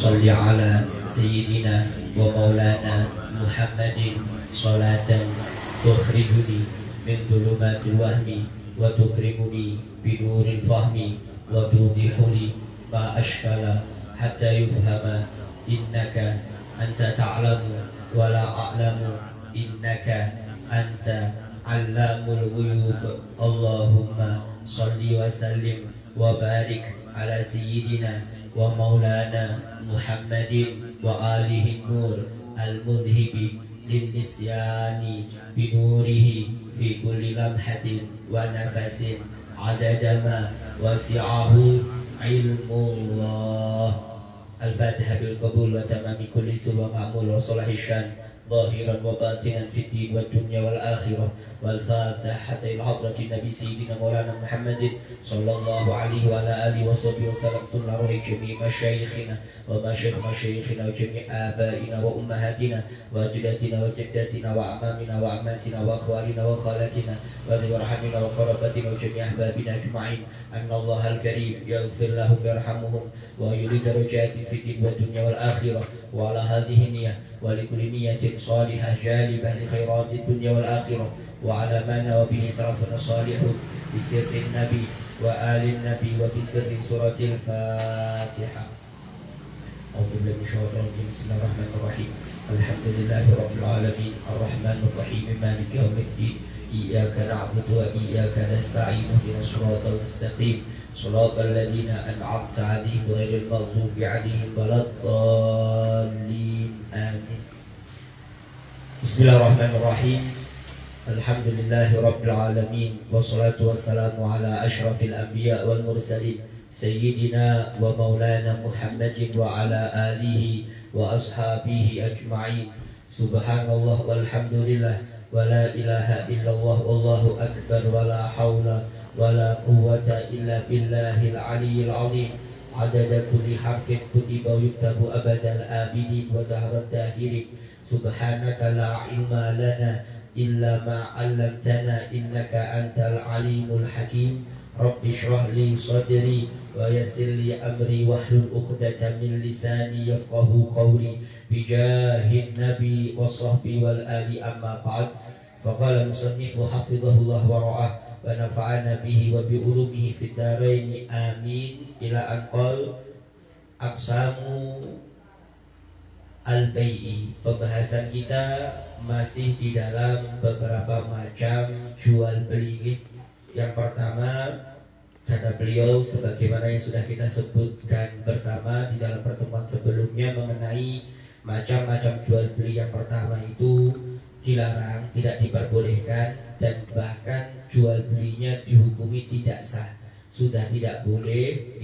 صل على سيدنا ومولانا محمد صلاة تخرجني من ظلمات الوهم وتكرمني بنور الفهم وتوضح لي ما أشكل حتى يفهم إنك أنت تعلم ولا أعلم إنك أنت علام الغيوب. اللهم صل وسلم وبارك على سيدنا ومولانا محمد وآله النور المذهب للنسيان بنوره في كل لمحة ونفس عدد ما وسعه علم الله. الفاتحة بالقبول وتمام كل سوء ومعمول وصلاح الشان ظاهرا وباطنا في الدين والدنيا والآخرة. والفاتحة إلى حضرة النبي سيدنا مولانا محمد صلى الله عليه وعلى آله وصحبه وسلم. طول روح جميع مشايخنا ومشايخ مشايخنا وجميع آبائنا وأمهاتنا وأجدادنا وجداتنا وأعمامنا وأعماتنا وأخوالنا وخالاتنا وذوي رحمنا وقرابتنا وجميع أحبابنا أجمعين أن الله الكريم يغفر لهم ويرحمهم ويولي درجات في الدين والدنيا والآخرة. وعلى هذه النية ولكل نية صالحة جالبة لخيرات الدنيا والآخرة وعلى ما نوى به سلفنا الصالح بسر النبي وآل النبي وبسر سورة الفاتحة. أعوذ بالله من الشيطان الرجيم. بسم الله الرحمن الرحيم. الحمد لله رب العالمين الرحمن الرحيم مالك يوم الدين إياك نعبد وإياك نستعين اهدنا الصراط المستقيم صراط الذين أنعمت عليهم غير المغضوب عليهم ولا الضالين آمين. بسم الله الرحمن الرحيم. الحمد لله رب العالمين والصلاة والسلام على أشرف الأنبياء والمرسلين سيدنا ومولانا محمد وعلى آله وأصحابه أجمعين. سبحان الله والحمد لله ولا إله إلا الله والله أكبر ولا حول ولا قوة إلا بالله العلي العظيم. عدد كل حرف كتب ويكتب أبد الآبدين ودهر الداهرين. سبحانك لا علم لنا إلا ما علمتنا إنك أنت العليم الحكيم. رب اشرح لي صدري ويسر لي أمري واحلل عقدة من لساني يفقه قولي بجاه النبي والصحب والآل. أما بعد فقال المصنف حفظه الله ورعاه ونفعنا به وبعلومه في الدارين آمين. إلى أن قال أقسام al-bai'i. Pembahasan kita masih di dalam beberapa macam jual beli. Yang pertama, kata beliau sebagaimana yang sudah kita sebutkan bersama di dalam pertemuan sebelumnya mengenai macam-macam jual beli. Yang pertama itu dilarang, tidak diperbolehkan, dan bahkan jual belinya dihukumi tidak sah. Sudah tidak boleh,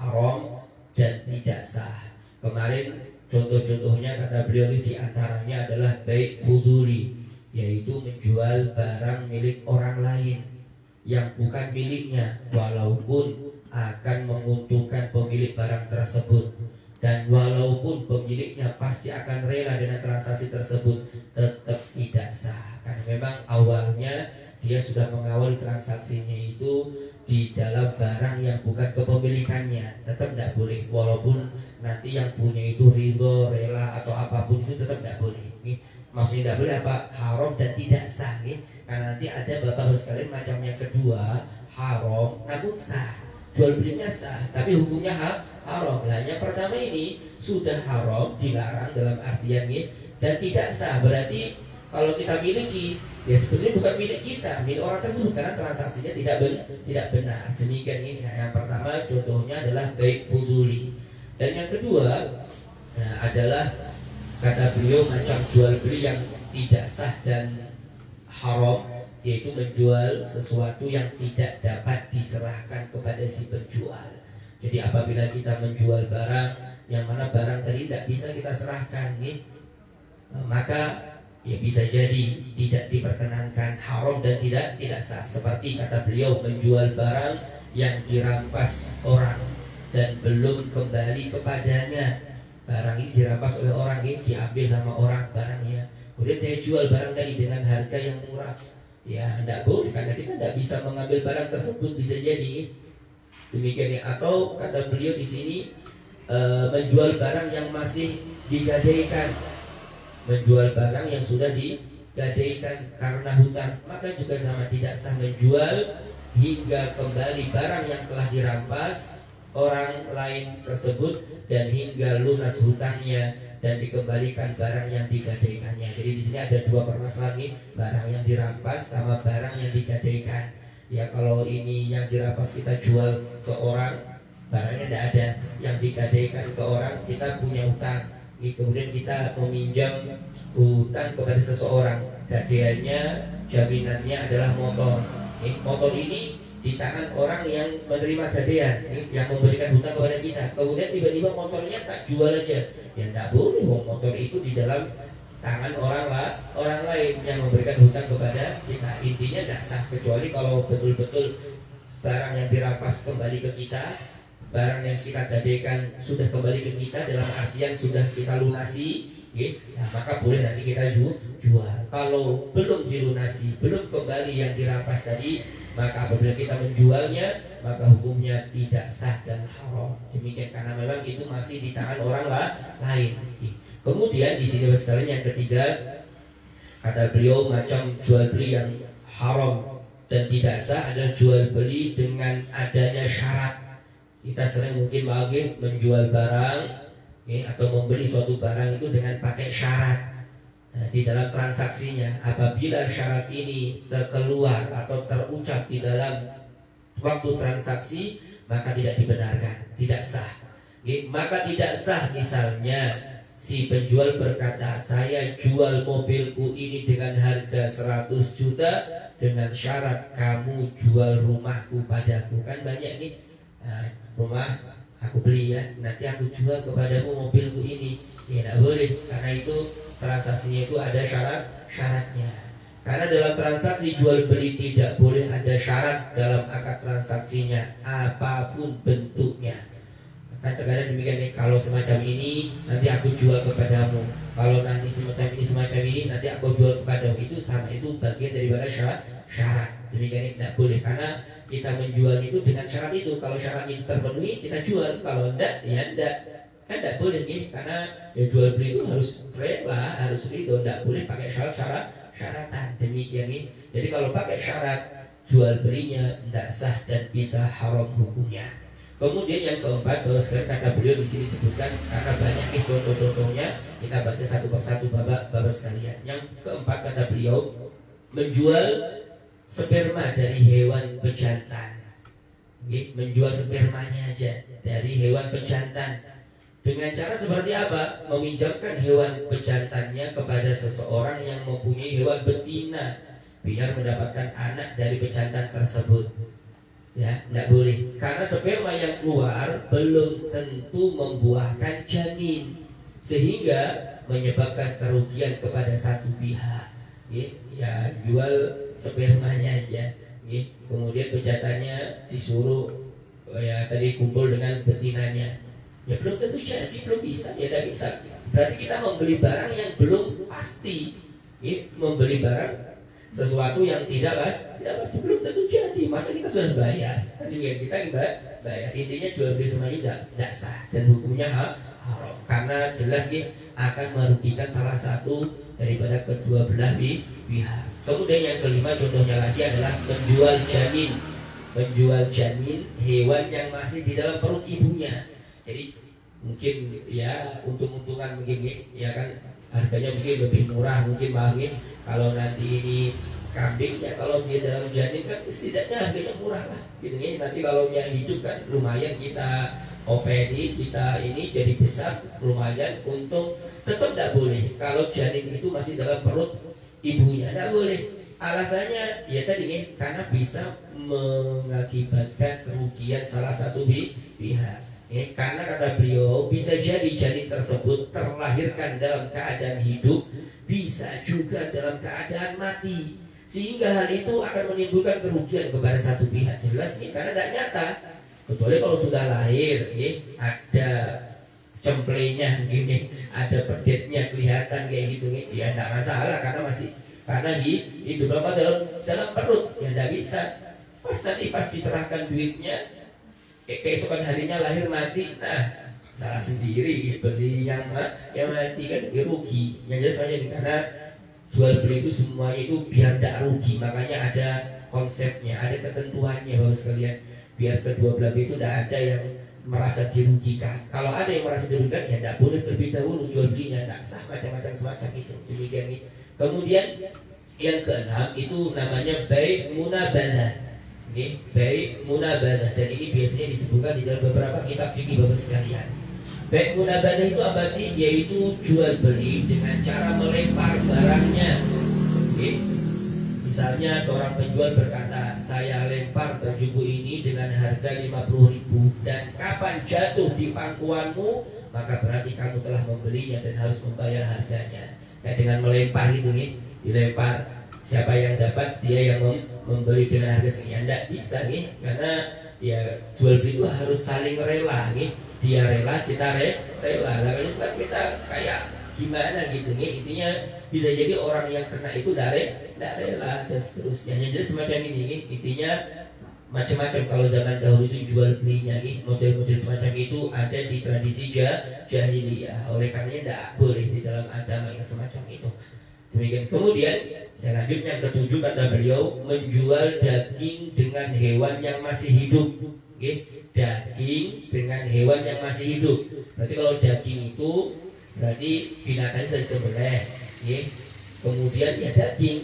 haram dan tidak sah. Kemarin contoh-contohnya kata beliau ini diantaranya adalah baik fuduli, yaitu menjual barang milik orang lain yang bukan miliknya, walaupun akan menguntungkan pemilik barang tersebut, dan walaupun pemiliknya pasti akan rela dengan transaksi tersebut, tetap tidak sah. Karena memang awalnya dia sudah mengawali transaksinya itu di dalam barang yang bukan kepemilikannya, tetap tidak boleh. Walaupun nanti yang punya itu ridho, rela atau apapun itu tetap tidak boleh. Maksudnya tidak boleh apa? Haram dan tidak sah. Karena nanti ada bapak sekalian macam yang kedua, haram namun sah, jual belinya sah tapi hukumnya haram. Nah, yang pertama ini sudah haram, dilarang dalam artian dan tidak sah. Berarti kalau kita miliki, ya sebenarnya bukan milik kita, milik orang tersebut karena transaksinya tidak benar. Demikian ini. Nah, yang pertama contohnya adalah baik fuduli. Dan yang kedua adalah kata beliau macam jual beli yang tidak sah dan haram, yaitu menjual sesuatu yang tidak dapat diserahkan kepada si penjual. Jadi apabila kita menjual barang yang mana barang tadi tidak bisa kita serahkan, maka ya bisa jadi tidak diperkenankan, haram dan tidak sah. Seperti kata beliau menjual barang yang dirampas orang dan belum kembali kepadanya. Barang ini dirampas oleh orang, ini diambil sama orang barangnya, kemudian saya jual barang tadi dengan harga yang murah. Ya tidak boleh, karena kita tidak bisa mengambil barang tersebut, bisa jadi demikian. Atau kata beliau di sini menjual barang yang masih digadaikan, menjual barang yang sudah digadaikan karena hutang, maka juga sama, tidak sah menjual hingga kembali barang yang telah dirampas orang lain tersebut dan hingga lunas hutangnya dan dikembalikan barang yang digadaikannya. Jadi di sini ada dua permasalahan nih, barang yang dirampas sama barang yang digadaikan. Ya kalau ini yang dirampas kita jual ke orang, barangnya tidak ada, yang digadaikan ke orang kita punya hutang. Kemudian kita meminjam hutang kepada seseorang, gadaiannya, jaminannya adalah motor. Motor ini di tangan orang yang menerima gadaian, yang memberikan hutang kepada kita. Kemudian tiba-tiba motornya tak jual aja, ya tidak boleh. Motor itu di dalam tangan orang lain yang memberikan hutang kepada kita. Intinya tidak sah, kecuali kalau betul-betul barang yang dirampas kembali ke kita, barang yang kita gadaikan sudah kembali ke kita dalam artian sudah kita lunasi, ya, maka boleh nanti kita jual. Kalau belum dilunasi, belum kembali yang dirampas tadi, maka apabila kita menjualnya, maka hukumnya tidak sah dan haram. Demikian, karena memang itu masih di tangan orang lain. Kemudian di sini sekalian yang ketiga, kata beliau, macam jual beli yang haram dan tidak sah adalah jual beli dengan adanya syarat. Kita sering mungkin lagi menjual barang, atau membeli suatu barang itu dengan pakai syarat. Nah, di dalam transaksinya, apabila syarat ini terkeluar atau terucap di dalam waktu transaksi, maka tidak dibenarkan, tidak sah. Maka tidak sah misalnya si penjual berkata, saya jual mobilku ini dengan harga 100 juta dengan syarat kamu jual rumahku padaku. Kan banyak nih, rumah aku beli ya, nanti aku jual kepadamu mobilku ini. Ya tidak boleh, karena itu transaksinya itu ada syaratnya. Karena dalam transaksi jual beli tidak boleh ada syarat dalam akad transaksinya, apapun bentuknya. Kan terkadang demikian nih, kalau semacam ini nanti aku jual kepadamu, kalau nanti semacam ini nanti aku jual kepadamu. Itu sama, itu bagian daripada syarat. Demikian tidak boleh, karena kita menjual itu dengan syarat itu. Kalau syarat itu terpenuhi kita jual, kalau tidak ya tidak. Kan tidak boleh nih, karena ya jual beli itu harus rela, harus ridho, tidak boleh pakai syaratan. Demikian nih. Jadi kalau pakai syarat, jual belinya tidak sah dan bisa haram hukumnya. Kemudian yang keempat, bahwa sekarang kata beliau di sini sebutkan karena banyak nih contoh-contohnya, kita baca satu persatu bapak sekalian. Yang keempat kata beliau, menjual sperma dari hewan pejantan. Menjual spermanya aja dari hewan pejantan. Dengan cara seperti apa? Meminjamkan hewan pejantannya kepada seseorang yang mempunyai hewan betina, biar mendapatkan anak dari pejantan tersebut. Ya, tidak boleh, karena sperma yang keluar belum tentu membuahkan janin, sehingga menyebabkan kerugian kepada satu pihak. Ya, jual spermanya aja. Kemudian pejantannya disuruh ya tadi kumpul dengan betinanya. Ya belum tentu jadi, belum bisa, ya tidak bisa. Berarti kita membeli barang yang belum pasti, membeli barang sesuatu yang tidak pasti, belum tentu jadi. Masa kita sudah bayar, kita bayar. Intinya jual beli semuanya tidak sah dan hukumnya haram, karena jelas akan merugikan salah satu daripada kedua belah pihak. Kemudian yang kelima contohnya lagi adalah menjual janin. Menjual janin hewan yang masih di dalam perut ibunya. Jadi mungkin ya untung-untungan mungkin ya kan, harganya mungkin lebih murah, mungkin mahal. Kalau nanti ini kambing ya, kalau dia dalam janin kan setidaknya harganya murah lah gitu ya. Nanti kalau dia hidup kan lumayan, kita openi, kita ini jadi besar, lumayan untung. Tetap tidak boleh kalau janin itu masih dalam perut ibunya, tidak boleh. Alasannya ya tadi karena bisa mengakibatkan kerugian salah satu pihak. Karena kata beliau, bisa jadi janin tersebut terlahirkan dalam keadaan hidup, bisa juga dalam keadaan mati, sehingga hal itu akan menimbulkan kerugian kepada satu pihak. Jelas karena tidak nyata. Kecuali kalau sudah lahir, ada cemplenya, ada pedetnya kelihatan kayak gitu, ya tidak masalah, karena hidup apa dalam perut, ya tidak bisa. Pas diserahkan duitnya, keesokan harinya lahir mati, nah salah sendiri beli yang mati kan ya rugi. Yang jelas saja karena jual beli itu semuanya itu biar tidak rugi, makanya ada konsepnya, ada ketentuannya Bapak sekalian, biar kedua belah pihak itu tidak ada yang merasa dirugikan. Kalau ada yang merasa dirugikan ya tidak boleh terlebih dahulu jual belinya, tidak sah, macam-macam semacam itu. Demikian ini. Kemudian yang keenam itu namanya baik munabadah. Baik munabadah, dan ini biasanya disebutkan di dalam beberapa kitab fikih Bapak sekalian. Baik munabadah itu apa sih? Yaitu jual beli dengan cara melempar barangnya. Misalnya seorang penjual berkata, saya lempar bajuku ini dengan harga 50.000 dan kapan jatuh di pangkuanmu maka berarti kamu telah membelinya dan harus membayar harganya. Ya, dengan melempar itu dilempar, siapa yang dapat dia yang membeli dengan harga sekian. Tidak bisa karena ya jual beli itu harus saling rela dia rela, kita rela. Lalu kan kita kayak gimana gitu intinya bisa jadi orang yang kena itu tidak rela dan seterusnya. Jadi semacam ini intinya macam-macam. Kalau zaman dahulu itu jual belinya model-model semacam itu ada di tradisi jahiliyah. Oleh karenanya tidak boleh di dalam agama yang semacam itu. Demikian. Kemudian saya lanjut yang ketujuh, kata beliau, menjual daging dengan hewan yang masih hidup. Daging dengan hewan yang masih hidup. Berarti kalau daging itu berarti binatangnya sudah disembelih. Kemudian ya daging.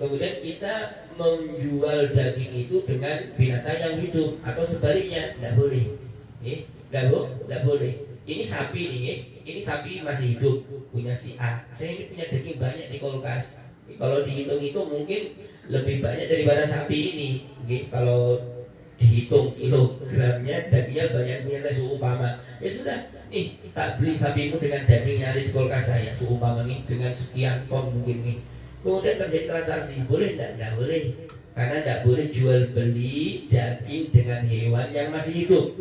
Kemudian kita menjual daging itu dengan binatang yang hidup atau sebaliknya tidak boleh. Tidak boleh. Ini sapi ini sapi masih hidup punya si A. Saya ini punya daging banyak di kulkas. Kalau dihitung-hitung mungkin lebih banyak daripada sapi ini. Kalau dihitung kilogramnya dagingnya banyak punya saya seumpama. Ya sudah, tak beli sapimu dengan daging yang ada di kulkas saya seumpama dengan sekian ton mungkin Kemudian terjadi transaksi, boleh tidak? Tidak boleh. Karena tidak boleh jual beli daging dengan hewan yang masih hidup.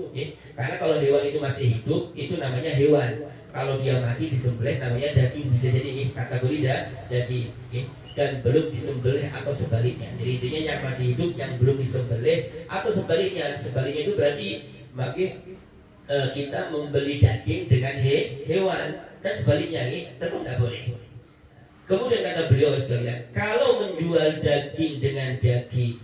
Karena kalau hewan itu masih hidup, itu namanya hewan. Kalau dia mati disembelih namanya daging, bisa jadi kategori daging. Dan belum disembelih atau sebaliknya. Jadi intinya yang masih hidup yang belum disembelih atau sebaliknya. Sebaliknya itu berarti kita membeli daging dengan hewan dan sebaliknya tentu tidak boleh. Kemudian kata beliau sekalian, kalau menjual daging dengan daging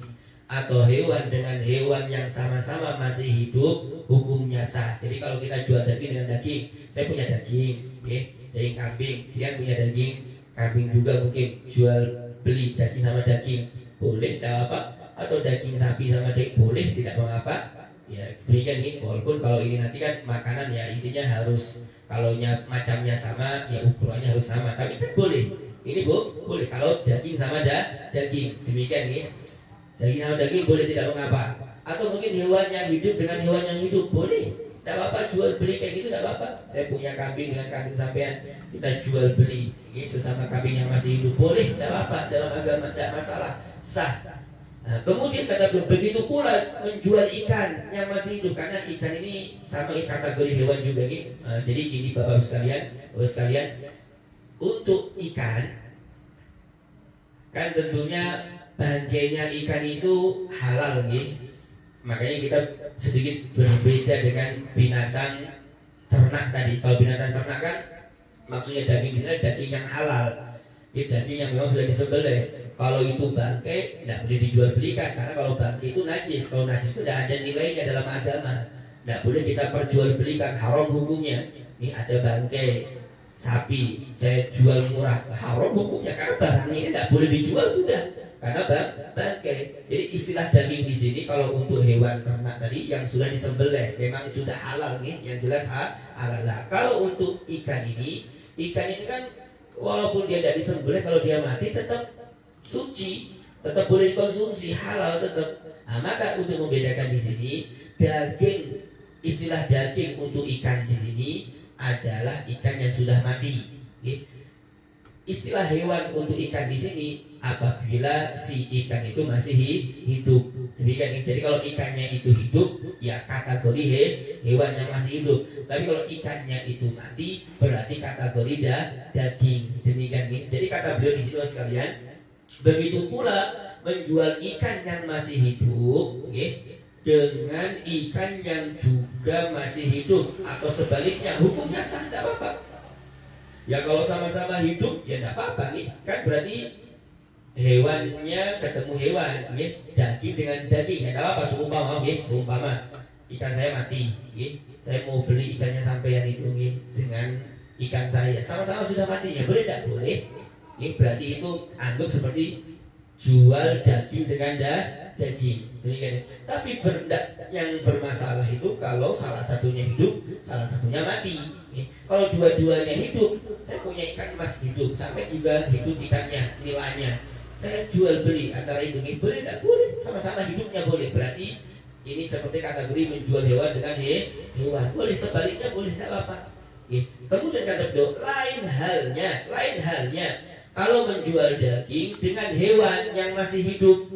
atau hewan dengan hewan yang sama-sama masih hidup, hukumnya sah. Jadi kalau kita jual daging dengan daging, saya punya daging, daging kambing, dia punya daging kambing juga, mungkin jual beli daging sama daging, boleh tidak apa? Atau daging sapi sama daging, boleh tidak mengapa? Ya demikian walaupun kalau ini nanti kan makanan ya intinya harus kalau macamnya sama, ya ukurannya harus sama, tapi kan boleh. Ini boleh kalau daging sama daging, demikian daging sama daging boleh tidak mengapa. Atau mungkin hewan yang hidup dengan hewan yang hidup boleh, tidak apa-apa jual beli kayak gitu, tidak apa-apa. Saya punya kambing dengan kambing sampean, kita jual beli sesama kambing yang masih hidup, boleh, tidak apa-apa, dalam agama tidak masalah, sah. Nah, kemudian kata begitu pula menjual ikan yang masih hidup, karena ikan ini sama kategori hewan juga jadi gini bapak sekalian, untuk ikan kan tentunya bangkainya ikan itu halal makanya kita sedikit berbeda dengan binatang ternak tadi. Kalau binatang ternak kan maksudnya daging di sana daging yang halal, daging yang memang sudah disembelih. Kalau itu bangkai tidak boleh dijual belikan, karena kalau bangkai itu najis. Kalau najis itu tidak ada nilainya dalam agama, tidak boleh kita perjualbelikan, haram hukumnya. Ini ada bangkai sapi saya jual murah, haram hukumnya karena barang ini tidak boleh dijual sudah, karena bangkai. Jadi istilah daging di sini kalau untuk hewan ternak tadi yang sudah disembelih memang sudah halal yang jelas halal. Kalau untuk ikan ini kan walaupun dia tidak disembelih, kalau dia mati tetap suci, tetap boleh dikonsumsi, halal tetap. Nah, maka untuk membedakan di sini daging, istilah daging untuk ikan di sini adalah ikan yang sudah mati. Istilah hewan untuk ikan di sini apabila si ikan itu masih hidup. Demikian. Jadi kalau ikannya itu hidup, ya kategori hewan yang masih hidup. Tapi kalau ikannya itu mati, berarti kategori daging. Demikian. Jadi kata beliau di sini sekalian, begitu pula menjual ikan yang masih hidup, dengan ikan yang juga masih hidup, atau sebaliknya hukumnya sah, tidak apa-apa. Ya kalau sama-sama hidup ya tidak apa-apa nih, kan berarti hewannya ketemu hewan, ya, daging dengan daging, ya tidak apa-apa. Seumpama ikan saya mati, ya, saya mau beli ikannya sampean itu, ya, dengan ikan saya sama-sama sudah mati, ya boleh tidak boleh? Ya, berarti itu anggap seperti jual daging dengan daging. Tapi yang bermasalah itu kalau salah satunya hidup, salah satunya mati. Kalau dua-duanya hidup, saya punya ikan emas hidup, sampai juga hidup ikannya, nilainya, saya jual beli antara itu, boleh tidak? Boleh, sama-sama hidupnya boleh. Berarti ini seperti kategori menjual hewan dengan hewan. Boleh, sebaliknya boleh, tidak apa-apa. Kemudian kata beliau, lain halnya kalau menjual daging dengan hewan yang masih hidup,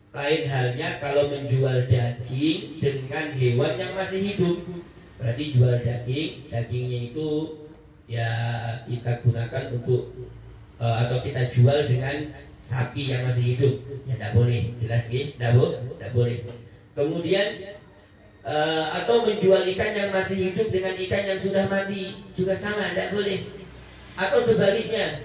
lain halnya kalau menjual daging dengan hewan yang masih hidup. Berarti jual dagingnya itu ya kita gunakan untuk atau kita jual dengan sapi yang masih hidup, ya tidak boleh, jelas tidak boleh. Kemudian atau menjual ikan yang masih hidup dengan ikan yang sudah mati juga sama, tidak boleh. Atau sebaliknya,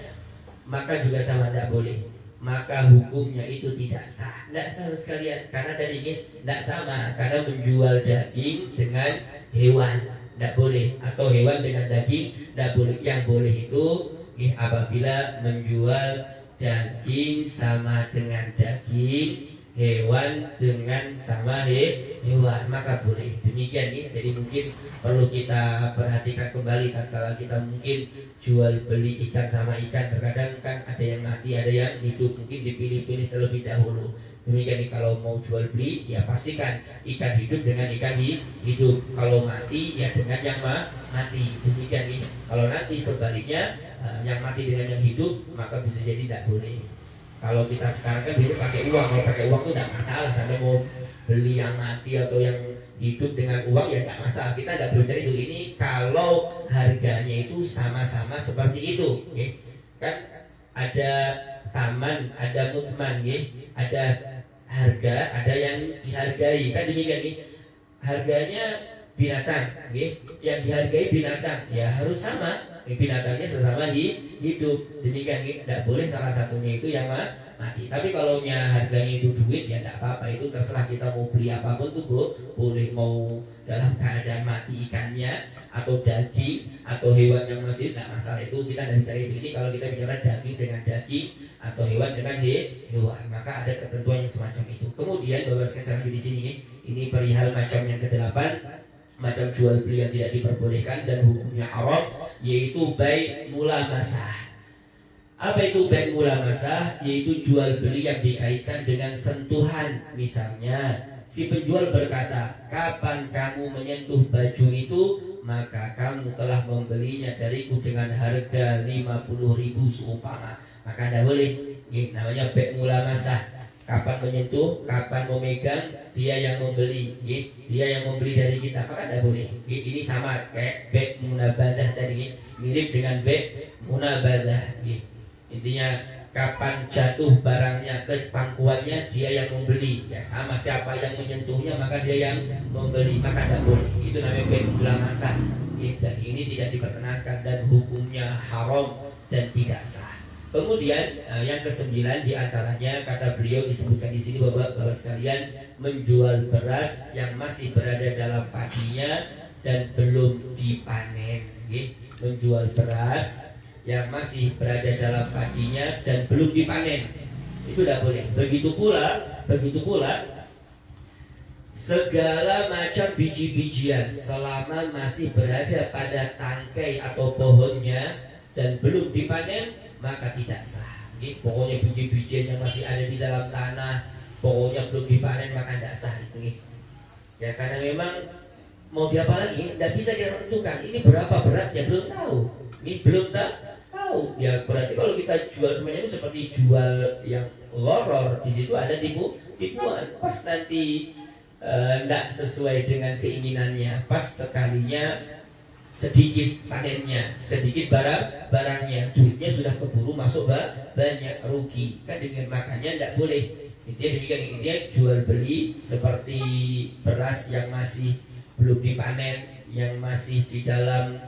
maka juga sama, tidak boleh. Maka hukumnya itu tidak sah sekalian. Karena tadi tidak sama, karena menjual daging dengan hewan tidak boleh, atau hewan dengan daging tidak boleh. Yang boleh itu apabila menjual daging sama dengan daging, hewan dengan sama hewan, maka boleh. Demikian ya. Jadi mungkin perlu kita perhatikan kembali kalau kita mungkin jual beli ikan sama ikan, terkadang kan ada yang mati, ada yang hidup, mungkin dipilih-pilih terlebih dahulu. Demikian nih, kalau mau jual beli ya pastikan ikan hidup dengan ikan hidup, kalau mati ya dengan yang mati. Demikian nih. Kalau nanti sebaliknya yang mati dengan yang hidup, maka bisa jadi tidak boleh. Kalau kita sekarang kan biasanya pakai uang, kalau pakai uang itu tidak masalah. Sampai mau beli yang mati atau yang hidup dengan uang ya tidak masalah. Kita tidak berbicara itu. Ini kalau harganya itu sama-sama seperti itu, kan ada taman, ada musman, ada harga, ada yang dihargai, kan demikian nih. Harganya binatang, yang dihargai binatang, ya harus sama. Binatangnya sesama hidup. Demikian, tidak boleh salah satunya itu yang mati. Tapi kalau harganya itu duit ya tidak apa-apa, itu terserah kita mau beli apapun tuh boleh. Mau dalam keadaan mati ikannya, atau daging, atau hewan yang masih, tidak masalah. Itu kita tidak bicara itu. Ini kalau kita bicara daging dengan daging, atau hewan dengan hewan, maka ada ketentuan yang semacam itu. Kemudian Bapak sekalian di sini, ini perihal macam yang ke-8, macam jual beli yang tidak diperbolehkan dan hukumnya haram, yaitu bai' mulamasah. Apa itu bai' mulamasah? Yaitu jual beli yang dikaitkan dengan sentuhan. Misalnya si penjual berkata, kapan kamu menyentuh baju itu, maka kamu telah membelinya dariku dengan harga 50.000 seumpama. Maka tidak boleh. Namanya bai' mulamasah. Kapan menyentuh, kapan memegang, dia yang membeli, dia yang membeli dari kita, maka tidak boleh. Ini sama kayak bai' munabadah tadi, mirip dengan bai' munabadah. Intinya kapan jatuh barangnya ke pangkuannya, dia yang membeli. Ya sama, siapa yang menyentuhnya maka dia yang membeli, maka tidak boleh. Itu namanya bai' mulamasah. Dan ini tidak diperkenankan dan hukumnya haram dan tidak sah. Kemudian yang ke-9 diantaranya kata beliau disebutkan di sini, Bapak-bapak sekalian, menjual beras yang masih berada dalam padinya dan belum dipanen. Menjual beras yang masih berada dalam padinya dan belum dipanen, itu tidak boleh. Begitu pula segala macam biji-bijian selama masih berada pada tangkai atau pohonnya dan belum dipanen, maka tidak sah. Pokoknya biji-bijian yang masih ada di dalam tanah, pokoknya belum dipanen, maka tidak sah itu. Ya karena memang mau diapa lagi, tidak bisa kita tentukan ini berapa beratnya, belum tahu. Ini belum tahu. Ya berarti kalau kita jual semuanya itu seperti jual yang loror, di situ ada tipuan. Pas nanti tidak sesuai dengan keinginannya, pas sekalinya sedikit panennya, sedikit barangnya, duitnya sudah keburu masuk banyak, rugi. Kan dengan makanya tidak boleh. Intinya demikian, intinya jual beli seperti beras yang masih belum dipanen, yang masih di dalam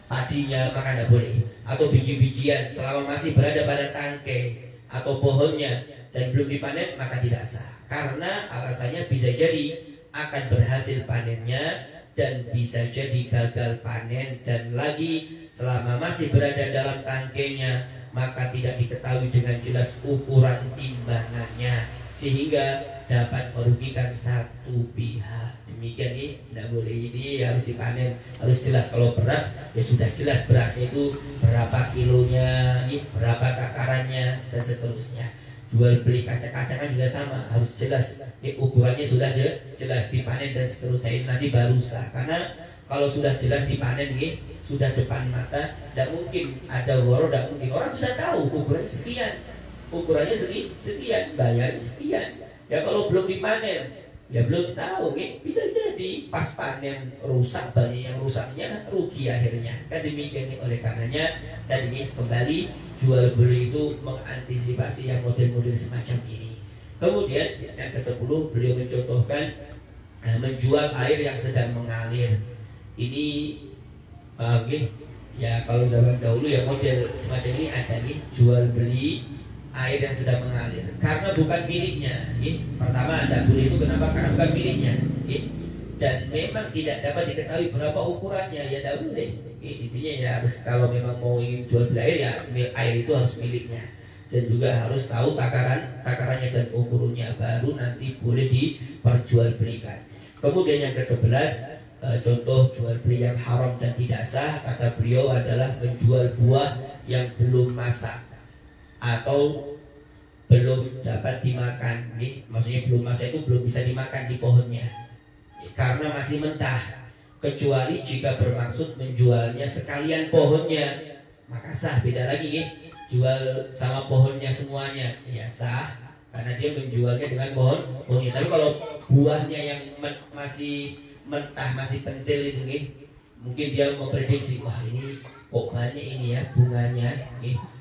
padinya, maka tidak boleh. Atau biji-bijian selama masih berada pada tangkai atau pohonnya dan belum dipanen, maka tidak sah. Karena alasannya bisa jadi akan berhasil panennya dan bisa jadi gagal panen, dan lagi selama masih berada dalam tangkainya maka tidak diketahui dengan jelas ukuran timbangannya sehingga dapat merugikan satu pihak. Demikian nih, tidak boleh, ini harus dipanen, harus jelas. Kalau beras ya sudah jelas berasnya itu berapa kilonya, nih, berapa takarannya dan seterusnya. Jual beli kacang-kacangan juga sama, harus jelas. Ukurannya sudah jelas, dipanen dan seterusnya. Nanti baru sah. Karena kalau sudah jelas dipanen, sudah depan mata, tidak mungkin ada goro, tidak mungkin. Orang sudah tahu ukurannya sekian, ukurannya sekian, bayarnya sekian. Ya kalau belum dipanen, ya belum tahu, bisa jadi pas panen rusak, banyak yang rusaknya, rugi akhirnya. Kan demikian. Oleh karenanya tadi kembali jual beli itu mengantisipasi yang model-model semacam ini. Kemudian yang ke-10 beliau mencontohkan menjual air yang sedang mengalir. Ini ya kalau zaman dahulu ya model semacam ini ada nih, jual beli air yang sedang mengalir karena bukan miliknya. Pertama Anda boleh itu kenapa? Karena bukan miliknya, dan memang tidak dapat diketahui berapa ukurannya, ya tidak boleh. Intinya ya harus, kalau memang mau ingin jual beli air, ya air itu harus miliknya, dan juga harus tahu takarannya dan ukurannya, baru nanti boleh diperjualbelikan. Kemudian yang ke-11, contoh jual beli yang haram dan tidak sah, kata beliau adalah menjual buah yang belum masak atau belum dapat dimakan. Maksudnya belum masak itu belum bisa dimakan di pohonnya karena masih mentah, kecuali jika bermaksud menjualnya sekalian pohonnya, maka sah. Beda lagi, jual sama pohonnya semuanya, ya sah karena dia menjualnya dengan pohonnya. Tapi kalau buahnya yang masih mentah, masih pentil itu, mungkin dia memprediksi, wah ini kok banyak ini ya bunganya,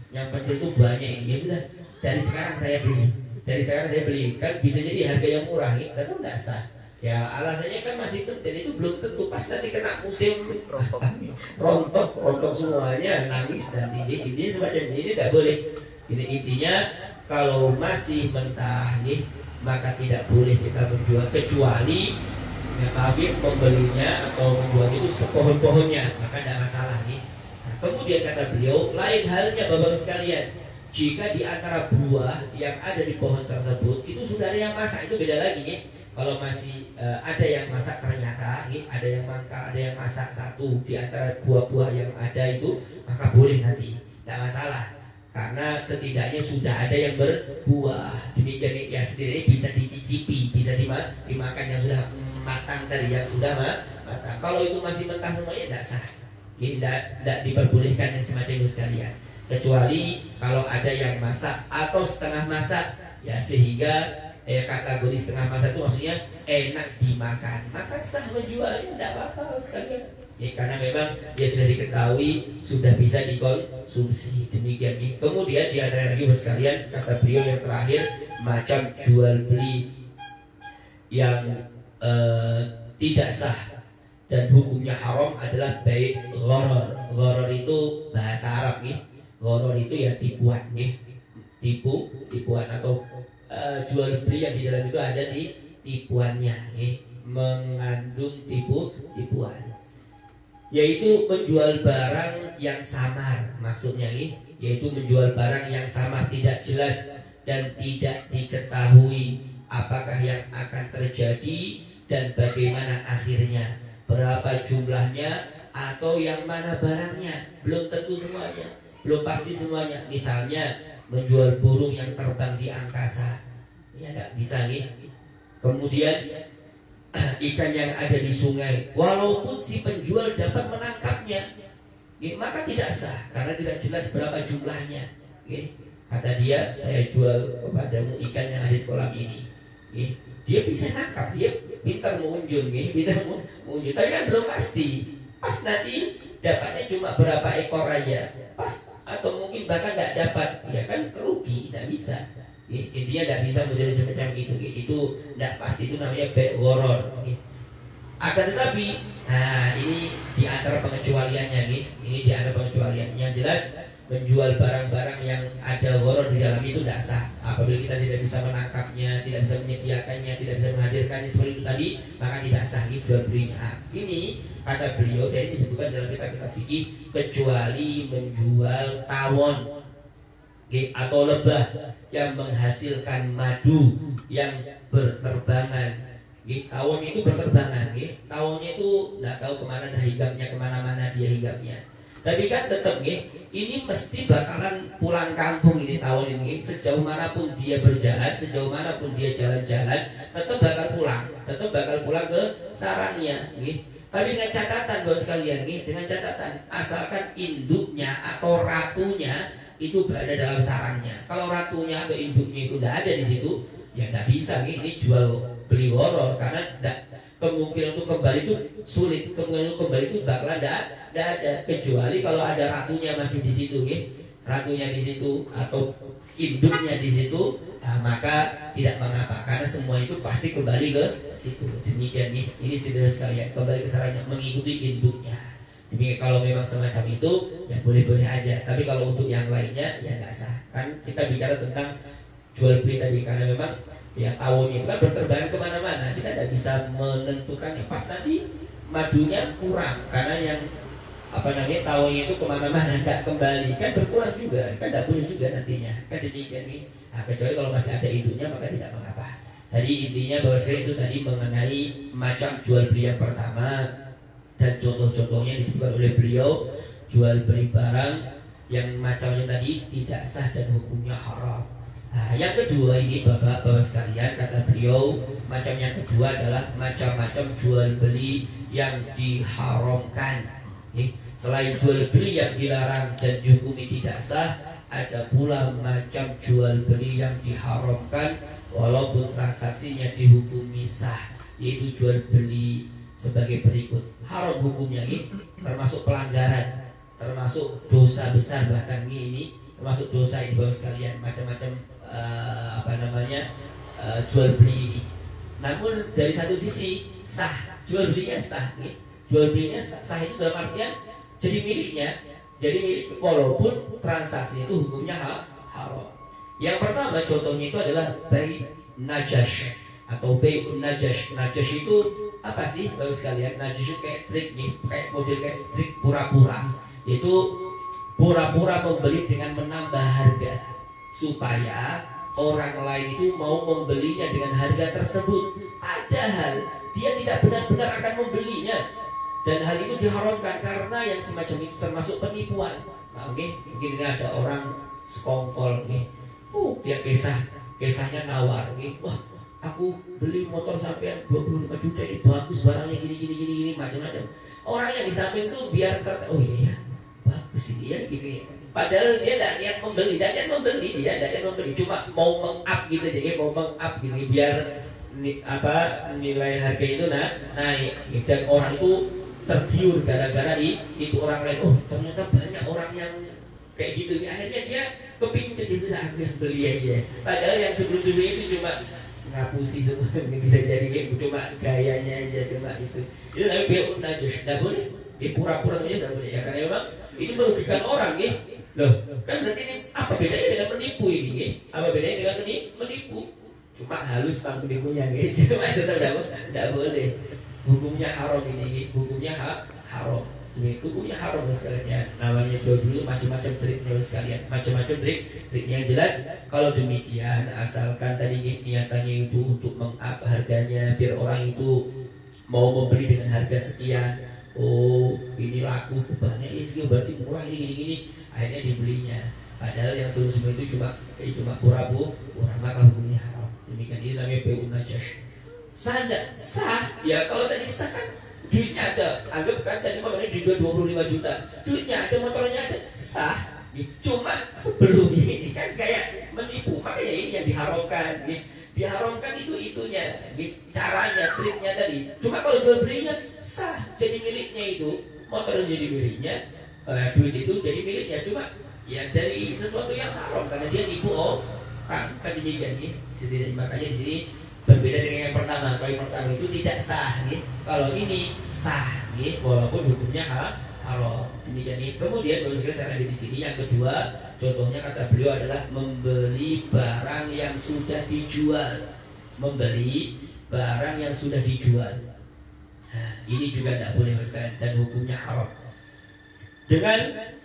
yang pentil itu banyak ini, ya sudah dari sekarang saya beli, kan bisa jadi harga yang murah, tentu tidak sah. Ya alasannya kan masih pentil, itu belum tentu pas nanti kena musim rontok semuanya, nangis nanti. Intinya semacam ini tidak boleh. Ini intinya kalau masih mentah, maka tidak boleh kita menjual, kecuali pembelinya atau membuat itu sepohon-pohonnya, maka tidak masalah nih. Nah, kemudian kata beliau, lain halnya Bapak sekalian, jika di antara buah yang ada di pohon tersebut itu sudah ada yang masak, itu beda lagi. Kalau masih ada yang masak ternyata, ada yang mangkal, ada yang masak satu di antara buah-buah yang ada itu, maka boleh nanti, tidak masalah. Karena setidaknya sudah ada yang berbuah. Demikian ya, setidaknya bisa dicicipi, bisa dimakan yang sudah matang tadi, yang sudah matang. Kalau itu masih mentah semuanya, tidak sah. Tidak diperbolehkan yang semacam itu sekalian. Kecuali kalau ada yang masak atau setengah masak, ya sehingga kategori setengah masak itu maksudnya enak dimakan, maka sah menjualnya, tidak apa-apa sekalian. Karena memang dia sudah diketahui sudah bisa dikonsumsi. Demikian. Kemudian di antara lagi sekalian, kata beliau yang terakhir, macam jual beli yang tidak sah dan hukumnya haram adalah baik gharar. Gharar itu bahasa Arab, gharar itu ya tipuan, tipuan atau jual beli yang di dalam itu ada di tipuannya, mengandung tipuan, yaitu menjual barang yang samar. Maksudnya yaitu menjual barang yang samar, tidak jelas dan tidak diketahui apakah yang akan terjadi dan bagaimana akhirnya, berapa jumlahnya atau yang mana barangnya, belum tentu semuanya, belum pasti semuanya. Misalnya menjual burung yang terbang di angkasa, ya tidak bisa Kemudian ikan yang ada di sungai, walaupun si penjual dapat menangkapnya, maka tidak sah karena tidak jelas berapa jumlahnya. Kata dia, saya jual kepadamu ikan yang ada di kolam ini. Dia bisa nangkap, dia pintar mengunjung, tapi kan belum pasti. Pas nanti dapatnya cuma berapa ekor aja, pas atau mungkin bahkan tidak dapat, ya kan rugi, tidak bisa. Intinya tidak bisa menjadi semacam itu. Itu tidak pasti, itu namanya bai gharar. Akan tetapi, nah ini di antara pengecualiannya nih. Ini di antara pengecualian. Yang jelas menjual barang-barang yang ada gharar di dalam itu tidak sah. Apabila kita tidak bisa menangkapnya, tidak bisa menyediakannya, tidak bisa menghadirkannya seperti itu tadi, maka tidak sah jual belinya. Ini kata beliau, dan ini disebutkan dalam kitab-kitab fikih, kecuali menjual tawon atau lebah yang menghasilkan madu yang berterbangan. Tawon itu berterbangan, tawonnya itu tidak tahu kemana dah hingapnya, kemana-mana dia hingapnya. Tapi kan tetap ini mesti bakalan pulang kampung ini tawon ini. Sejauh manapun dia berjalan, sejauh manapun dia jalan-jalan, tetap bakal pulang ke sarangnya. Tapi dengan catatan bos sekalian, dengan catatan asalkan induknya atau ratunya itu berada dalam sarangnya. Kalau ratunya atau induknya itu tidak ada di situ, ya tidak bisa ini jual beli gharar, karena kemungkinan untuk kembali itu sulit, kemungkinan untuk kembali itu bakalan tidak ada, kecuali kalau ada ratunya masih di situ, ratunya di situ atau induknya di situ, nah, maka tidak mengapa, karena semua itu pasti kembali ke situ. Demikian ini saudara sekalian, kembali ke sarangnya mengikuti induknya. Jadi kalau memang semacam itu ya boleh-boleh aja, tapi kalau untuk yang lainnya ya nggak sah. Kan kita bicara tentang jual beli tadi, karena memang ya tawonnya itu kan berterbangan kemana-mana, kita tidak bisa menentukannya. Pas nanti madunya kurang, karena yang tawonnya itu kemana-mana tidak kembali, kan berkurang juga, kan tidak boleh juga nantinya. Kan demikian Nah, kecuali kalau masih ada induknya maka tidak mengapa. Tadi intinya bahwa itu tadi mengenai macam jual beli yang pertama, dan contoh-contohnya disebutkan oleh beliau, jual beli barang yang macamnya tadi tidak sah dan hukumnya haram. Nah, yang kedua ini bapak-bapak sekalian, kata beliau, macam yang kedua adalah macam-macam jual beli yang diharamkan. Selain jual beli yang dilarang dan dihukumi tidak sah, ada pula macam jual beli yang diharamkan walaupun transaksinya dihukumi sah, yaitu jual beli sebagai berikut. Haram hukumnya ini termasuk pelanggaran, termasuk dosa besar, bahkan ini termasuk dosa ini bapak sekalian, macam-macam jual beli ini. Namun dari satu sisi sah, jual belinya sah, jual belinya sah itu dalam artian jadi miliknya, jadi milik walaupun transaksi itu hukumnya haram. Yang pertama contohnya itu adalah bai najash atau bai najash. Najash itu apa sih bapak sekalian? Najash itu kayak trik kayak model kayak trik pura-pura, yaitu pura-pura membeli dengan menambah harga supaya orang lain itu mau membelinya dengan harga tersebut, padahal dia tidak benar-benar akan membelinya. Dan hal itu diharamkan karena yang semacam itu termasuk penipuan. Nah, mungkin ada orang sekongkol dia kisahnya nawar, wah aku beli motor sampai 25 juta ini bagus, barangnya gini macam-macam. Orang yang di samping itu biar oh iya bagus ini ya gini. Padahal dia tidak niat membeli, dia tidak membeli, cuma mau meng-up gitu, jadi mau meng-up gitu biar nilai harga itu naik. Dan orang itu tergiur gara-gara itu orang lain. Oh ternyata banyak orang yang kayak gitu. Akhirnya dia kepincut, dia sudah aku yang beli aja. Padahal yang sebelum-sebelumnya itu cuma ngapusi semua, bisa jadi kayak cuma gayanya aja, cuma itu. Itu namanya bi'un najis, tidak boleh. Pura-pura saja tidak boleh ya, karena memang ini merugikan orang Loh, kan berarti ini apa bedanya dengan menipu ini? Apa bedanya dengan menipu? Cuma halus tanpa menipunya, cuma itu tidak boleh. Hukumnya haram ini, hukumnya haram. Hukumnya haram sekalian. Namanya jual beli macam-macam triknya sekalian, macam-macam triknya yang jelas. Kalau demikian, asalkan tadi niatannya itu untuk meng-up harganya biar orang itu mau membeli dengan harga sekian. Oh, ini laku banyak, berarti murah ini. Akhirnya dibelinya. Padahal yang sebelum itu cuma pura-pura, maka hukumnya haram. Demikian ini namanya bai'un najash. Sah enggak? Sah. Ya kalau tadi sah kan duitnya ada. Anggap kan tadi motornya dijual 25 juta. Duitnya ada, motornya ada. Sah. Cuma sebelum ini kan kayak menipu. Makanya ini yang diharamkan. Diharamkan itunya, caranya, triknya tadi. Cuma kalau jual belinya sah, jadi miliknya itu, motor jadi miliknya, duit itu jadi miliknya. Cuma ya dari sesuatu yang haram karena dia nipu Kan demikian nih. Makanya di sini berbeda dengan yang pertama. Kalau yang pertama itu tidak sah nih. Kalau ini sah nih, walaupun hukumnya haram. Demikian nih. Kemudian baru sekali saya di sini yang kedua, contohnya kata beliau adalah membeli barang yang sudah dijual. Membeli barang yang sudah dijual. Nah, ini juga tidak boleh sekalian dan hukumnya haram. Dengan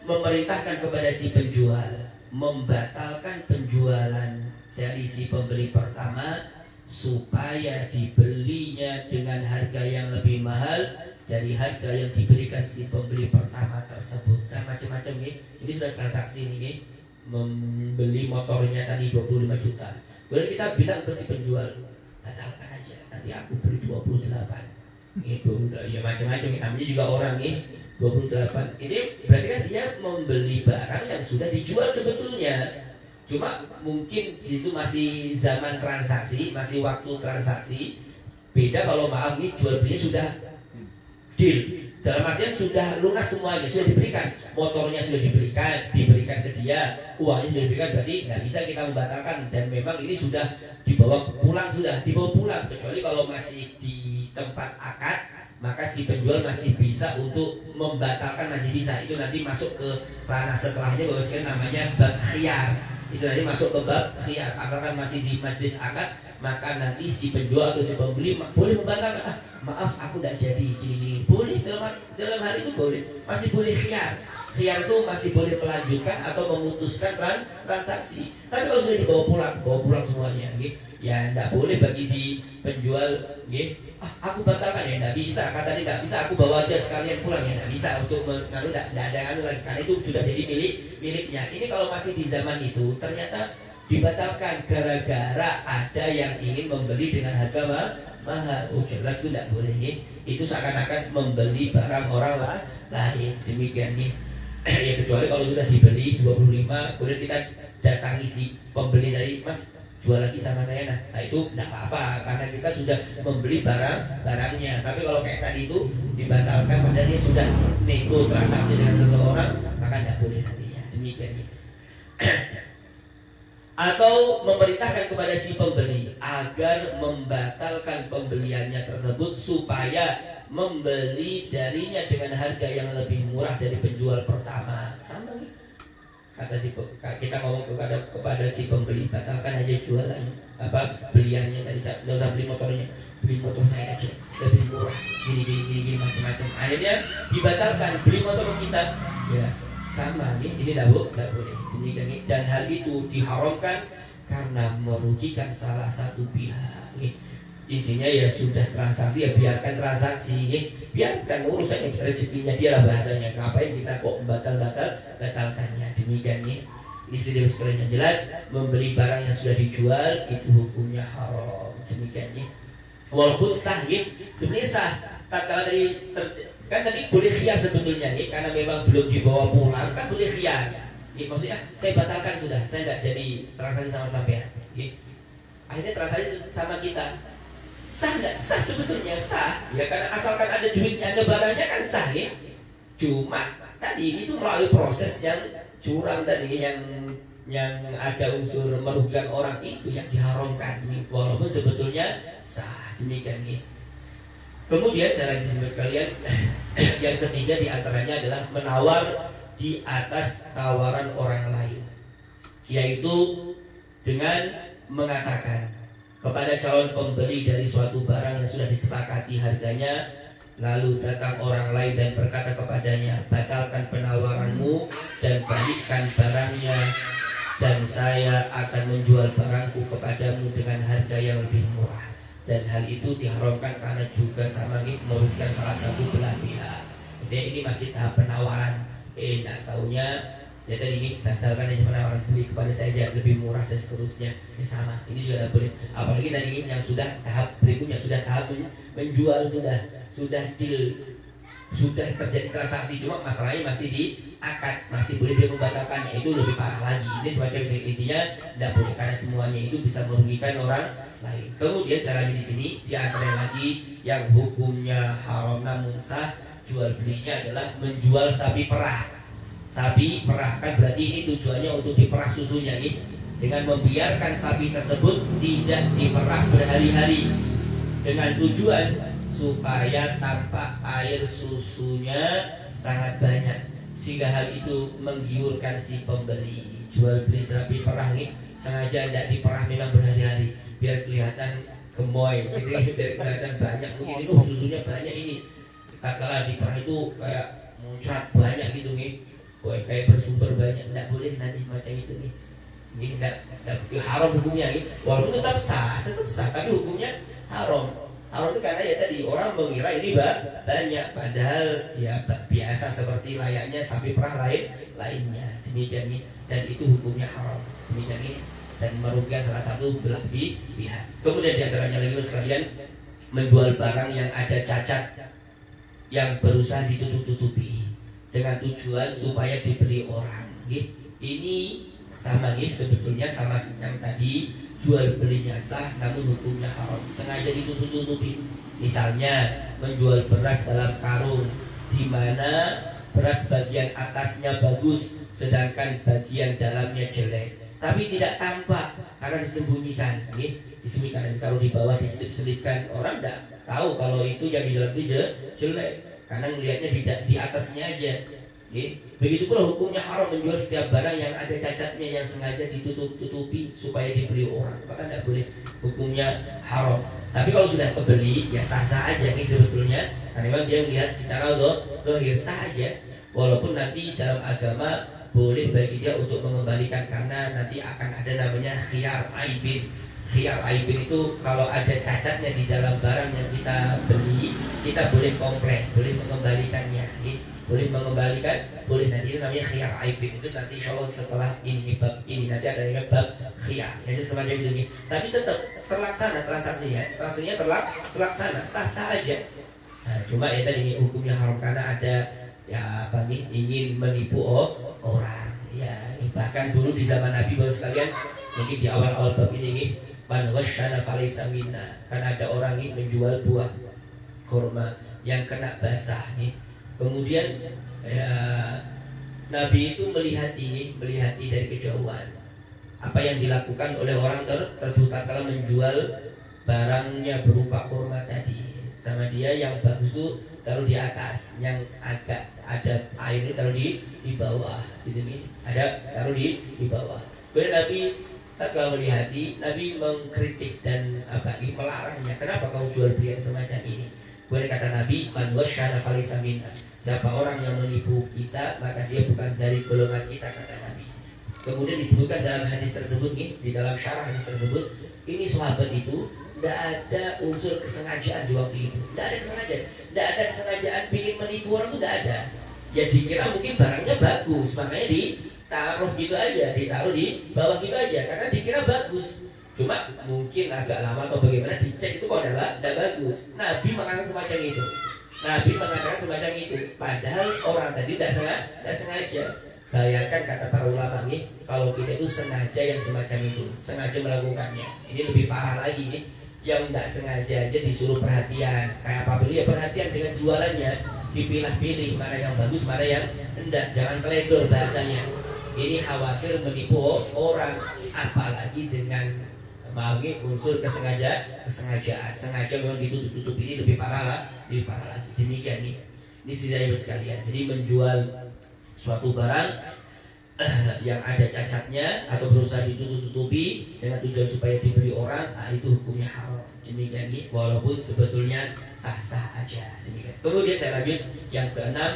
memerintahkan kepada si penjual membatalkan penjualan dari si pembeli pertama supaya dibelinya dengan harga yang lebih mahal dari harga yang diberikan si pembeli pertama tersebut. Kan macam-macam nih. Ini sudah transaksi nih. Membeli motornya tadi 25 juta. Boleh kita bilang ke si penjual, batalkan aja. Nanti aku beli 28. Itu ya macam-macam. Namanya juga orang nih 28. Ini berarti kan dia membeli barang yang sudah dijual sebetulnya. Cuma mungkin di situ masih zaman transaksi, masih waktu transaksi. Beda kalau maaf nih jual belinya sudah deal. Dalam artian sudah lunas semuanya, sudah diberikan. Motornya sudah diberikan ke dia, uangnya sudah diberikan, berarti nggak bisa kita membatalkan. Dan memang ini sudah dibawa pulang, kecuali kalau masih di tempat akad, maka si penjual masih bisa untuk membatalkan, masih bisa. Itu nanti masuk ke ranah setelahnya, bahwa sekarang namanya bab khiyar. Itu nanti masuk ke bab khiyar. Asalkan masih di majlis akad, maka nanti si penjual atau si pembeli boleh membatalkan. Maaf, aku tidak jadi gini. Boleh, dalam hal itu boleh. Masih boleh khiyar. Khiyar itu masih boleh melanjutkan atau memutuskan transaksi. Tapi kalau sudah dibawa pulang semuanya, gitu. Ya tidak boleh bagi si penjual, aku batalkan ya, tidak bisa. Kata dia tidak bisa, aku bawa aja sekalian pulang ya, tidak bisa. Untuk tidak ada lagi, karena itu sudah jadi miliknya. Ini kalau masih di zaman itu ternyata dibatalkan gara-gara ada yang ingin membeli dengan harga mahal. Jelas itu tidak boleh. Itu seakan-akan membeli barang orang lain. Demikian nih. Ya kecuali kalau sudah dibeli 25, kemudian kita datangi si pembeli tadi, Mas jual lagi sama saya, nah itu tidak apa-apa karena kita sudah membeli barangnya. Tapi kalau kayak tadi itu dibatalkan padahal dia sudah nego transaksi dengan seseorang, maka tidak boleh nantinya. Demikian nih. Atau memerintahkan kepada si pembeli agar membatalkan pembeliannya tersebut supaya membeli darinya dengan harga yang lebih murah dari penjual pertama. Sama nih. Kata kita ngomong kepada si pembeli, batalkan aja jualan beliannya tadi, nggak usah beli motornya, beli motor saya aja lebih murah, gini macam-macam. Akhirnya dibatalkan, beli motor kita, ya sama nih, ini tidak boleh. Ini dan hal itu diharamkan karena merugikan salah satu pihak. Intinya ya sudah transaksi, ya biarkan transaksi, biarkan urusannya rezekinya dia lah bahasanya. Ngapain kita kok batalkannya? Demikian nih. Ini sedih sekalian yang jelas, membeli barang yang sudah dijual itu hukumnya haram. Demikian nih. Walaupun sah, sebenarnya sah. Tatkala tadi boleh khiyar sebetulnya nih, karena memang belum dibawa pulang kan boleh khiyar. Maksudnya saya batalkan sudah, saya tidak jadi transaksi sama sampean. Akhirnya transaksi sama kita. Sah nggak? Sah sebetulnya sah. Ya karena asalkan ada duitnya, ada barangnya kan sah ya. Cuma tadi itu melalui proses yang curang tadi, yang ada unsur merugikan orang itu yang diharamkan. Walaupun sebetulnya sah. Demikian ya. Kemudian saya lanjutkan sekalian. Yang ketiga diantaranya adalah menawar di atas tawaran orang lain, yaitu dengan mengatakan kepada calon pembeli dari suatu barang yang sudah disepakati harganya, lalu datang orang lain dan berkata kepadanya, batalkan penawaranmu dan balikkan barangnya, dan saya akan menjual barangku kepadamu dengan harga yang lebih murah. Dan hal itu diharamkan karena juga sama merugikan salah satu belah pihak. Jadi ini masih tahap penawaran. Tidak tahunya ya tadi ini batalkan aja penawaran, beli kepada saya aja lebih murah dan seterusnya. Ini sama, ini juga tidak boleh. Apalagi tadi yang sudah tahap berikutnya, sudah tahap menjual, sudah deal, sudah terjadi transaksi, cuma masalahnya masih di akad, masih boleh dia membatalkannya, itu lebih parah lagi. Ini semacam intinya tidak boleh karena semuanya itu bisa merugikan orang lain. Kemudian saya lagi di sini di antara lagi yang hukumnya haram namun sah jual belinya adalah menjual sapi perah. Sapi perah kan berarti ini tujuannya untuk diperah susunya nih. dengan membiarkan sapi tersebut tidak diperah berhari-hari dengan tujuan supaya tampak air susunya sangat banyak, sehingga hal itu menggiurkan si pembeli. Jual beli sapi perah ini sengaja tidak diperah memang berhari-hari biar kelihatan gemoy gitu, biar kelihatan banyak mungkin itu susunya banyak ini. Katakanlah diperah itu kayak muncrat banyak gitu nih, kayak bersumber banyak, tidak boleh nanti semacam itu nih. Ini tidak haram hukumnya nih, walaupun tetap sah, tapi hukumnya haram. Haram itu karena ya tadi orang mengira ini banyak, padahal ya biasa seperti layaknya sapi perah lainnya. Demikian nih, dan itu hukumnya haram. Demikian nih, dan merugikan salah satu belah pihak. Kemudian diantaranya lagi sekalian, menjual barang yang ada cacat yang berusaha ditutup-tutupi dengan tujuan supaya dibeli orang. Ini sama nih, sebetulnya sama yang tadi, jual belinya sah namun hukumnya haram, sengaja ditutup-tutupi. Misalnya menjual beras dalam karung di mana beras bagian atasnya bagus sedangkan bagian dalamnya jelek, tapi tidak tampak karena disembunyikan, disembunyikan, ditaruh di bawah, diselip-selipkan, orang tidak tahu kalau itu yang di dalam itu jelek karena melihatnya di atasnya aja. Begitu pula hukumnya haram menjual setiap barang yang ada cacatnya yang sengaja ditutup-tutupi supaya dibeli orang, maka tidak boleh, hukumnya haram. Tapi kalau sudah kebeli ya sah-sah aja nih sebetulnya, karena memang dia melihat secara dohir sah aja, walaupun nanti dalam agama boleh bagi dia untuk mengembalikan karena nanti akan ada namanya khiyar aibin. Khiyar aibin itu kalau ada cacatnya di dalam barang yang kita beli, kita boleh komplain, boleh mengembalikannya, boleh mengembalikan, boleh. Nanti itu namanya khiyar aibin, itu nanti insya Allah setelah ini bab ini nanti ada yang bab khiyar, jadi semacam itu. Tapi tetap terlaksana transaksinya terlaksana, sah-sah aja. Nah, cuma ya tadi hukumnya haram karena ada ya apa nih, ingin menipu orang. Ya, bahkan dulu di zaman Nabi baru sekalian, mungkin di awal-awal bab ini nih, man ghasyana falaysa minna, karena ada orang ini menjual buah kurma yang kena basah nih. Kemudian ya, Nabi itu melihat dari kejauhan apa yang dilakukan oleh orang tersebut tatkala menjual barangnya berupa kurma tadi. Sama dia yang bagus itu taruh di atas, yang agak ada airnya taruh di bawah, gitu nih. Ada taruh di bawah. Kemudian Nabi tatkala melihat, Nabi mengkritik dan melarangnya. Kenapa kau jual beli yang semacam ini? Kemudian kata Nabi, man wasyana falaysa minna. Siapa orang yang menipu kita, maka dia bukan dari golongan kita, kata Nabi. Kemudian disebutkan dalam hadis tersebut nih, di dalam syarah hadis tersebut, ini sahabat itu tidak ada unsur kesengajaan di waktu itu, tidak ada kesengajaan ingin menipu orang, itu tidak ada. Ya dikira mungkin barangnya bagus, makanya ditaruh gitu aja, ditaruh di bawah gitu aja, karena dikira bagus. Cuma mungkin agak lama atau bagaimana dicek itu kok tidak bagus. Nabi mengatakan semacam itu. Padahal orang tadi tidak sengaja. Bayangkan kata para ulama nih, kalau kita itu sengaja yang semacam itu, sengaja melakukannya, ini lebih parah lagi nih. Yang tidak sengaja aja disuruh perhatian, kayak apa beli ya, perhatian dengan jualannya, dipilah-pilih mana yang bagus, mana yang tidak, jangan teledor bahasanya. Ini khawatir menipu orang, apalagi dengan unsur kesengajaan, sengaja memang ditutup ini lebih parah lagi. Demikian nih, ini saudara sekalian. Jadi menjual suatu barang yang ada cacatnya atau berusaha ditutup-tutupi dengan tujuan supaya dibeli orang, itu hukumnya haram. Demikian nih, walaupun sebetulnya sah-sah aja. Demikian. Kemudian saya lanjut yang keenam,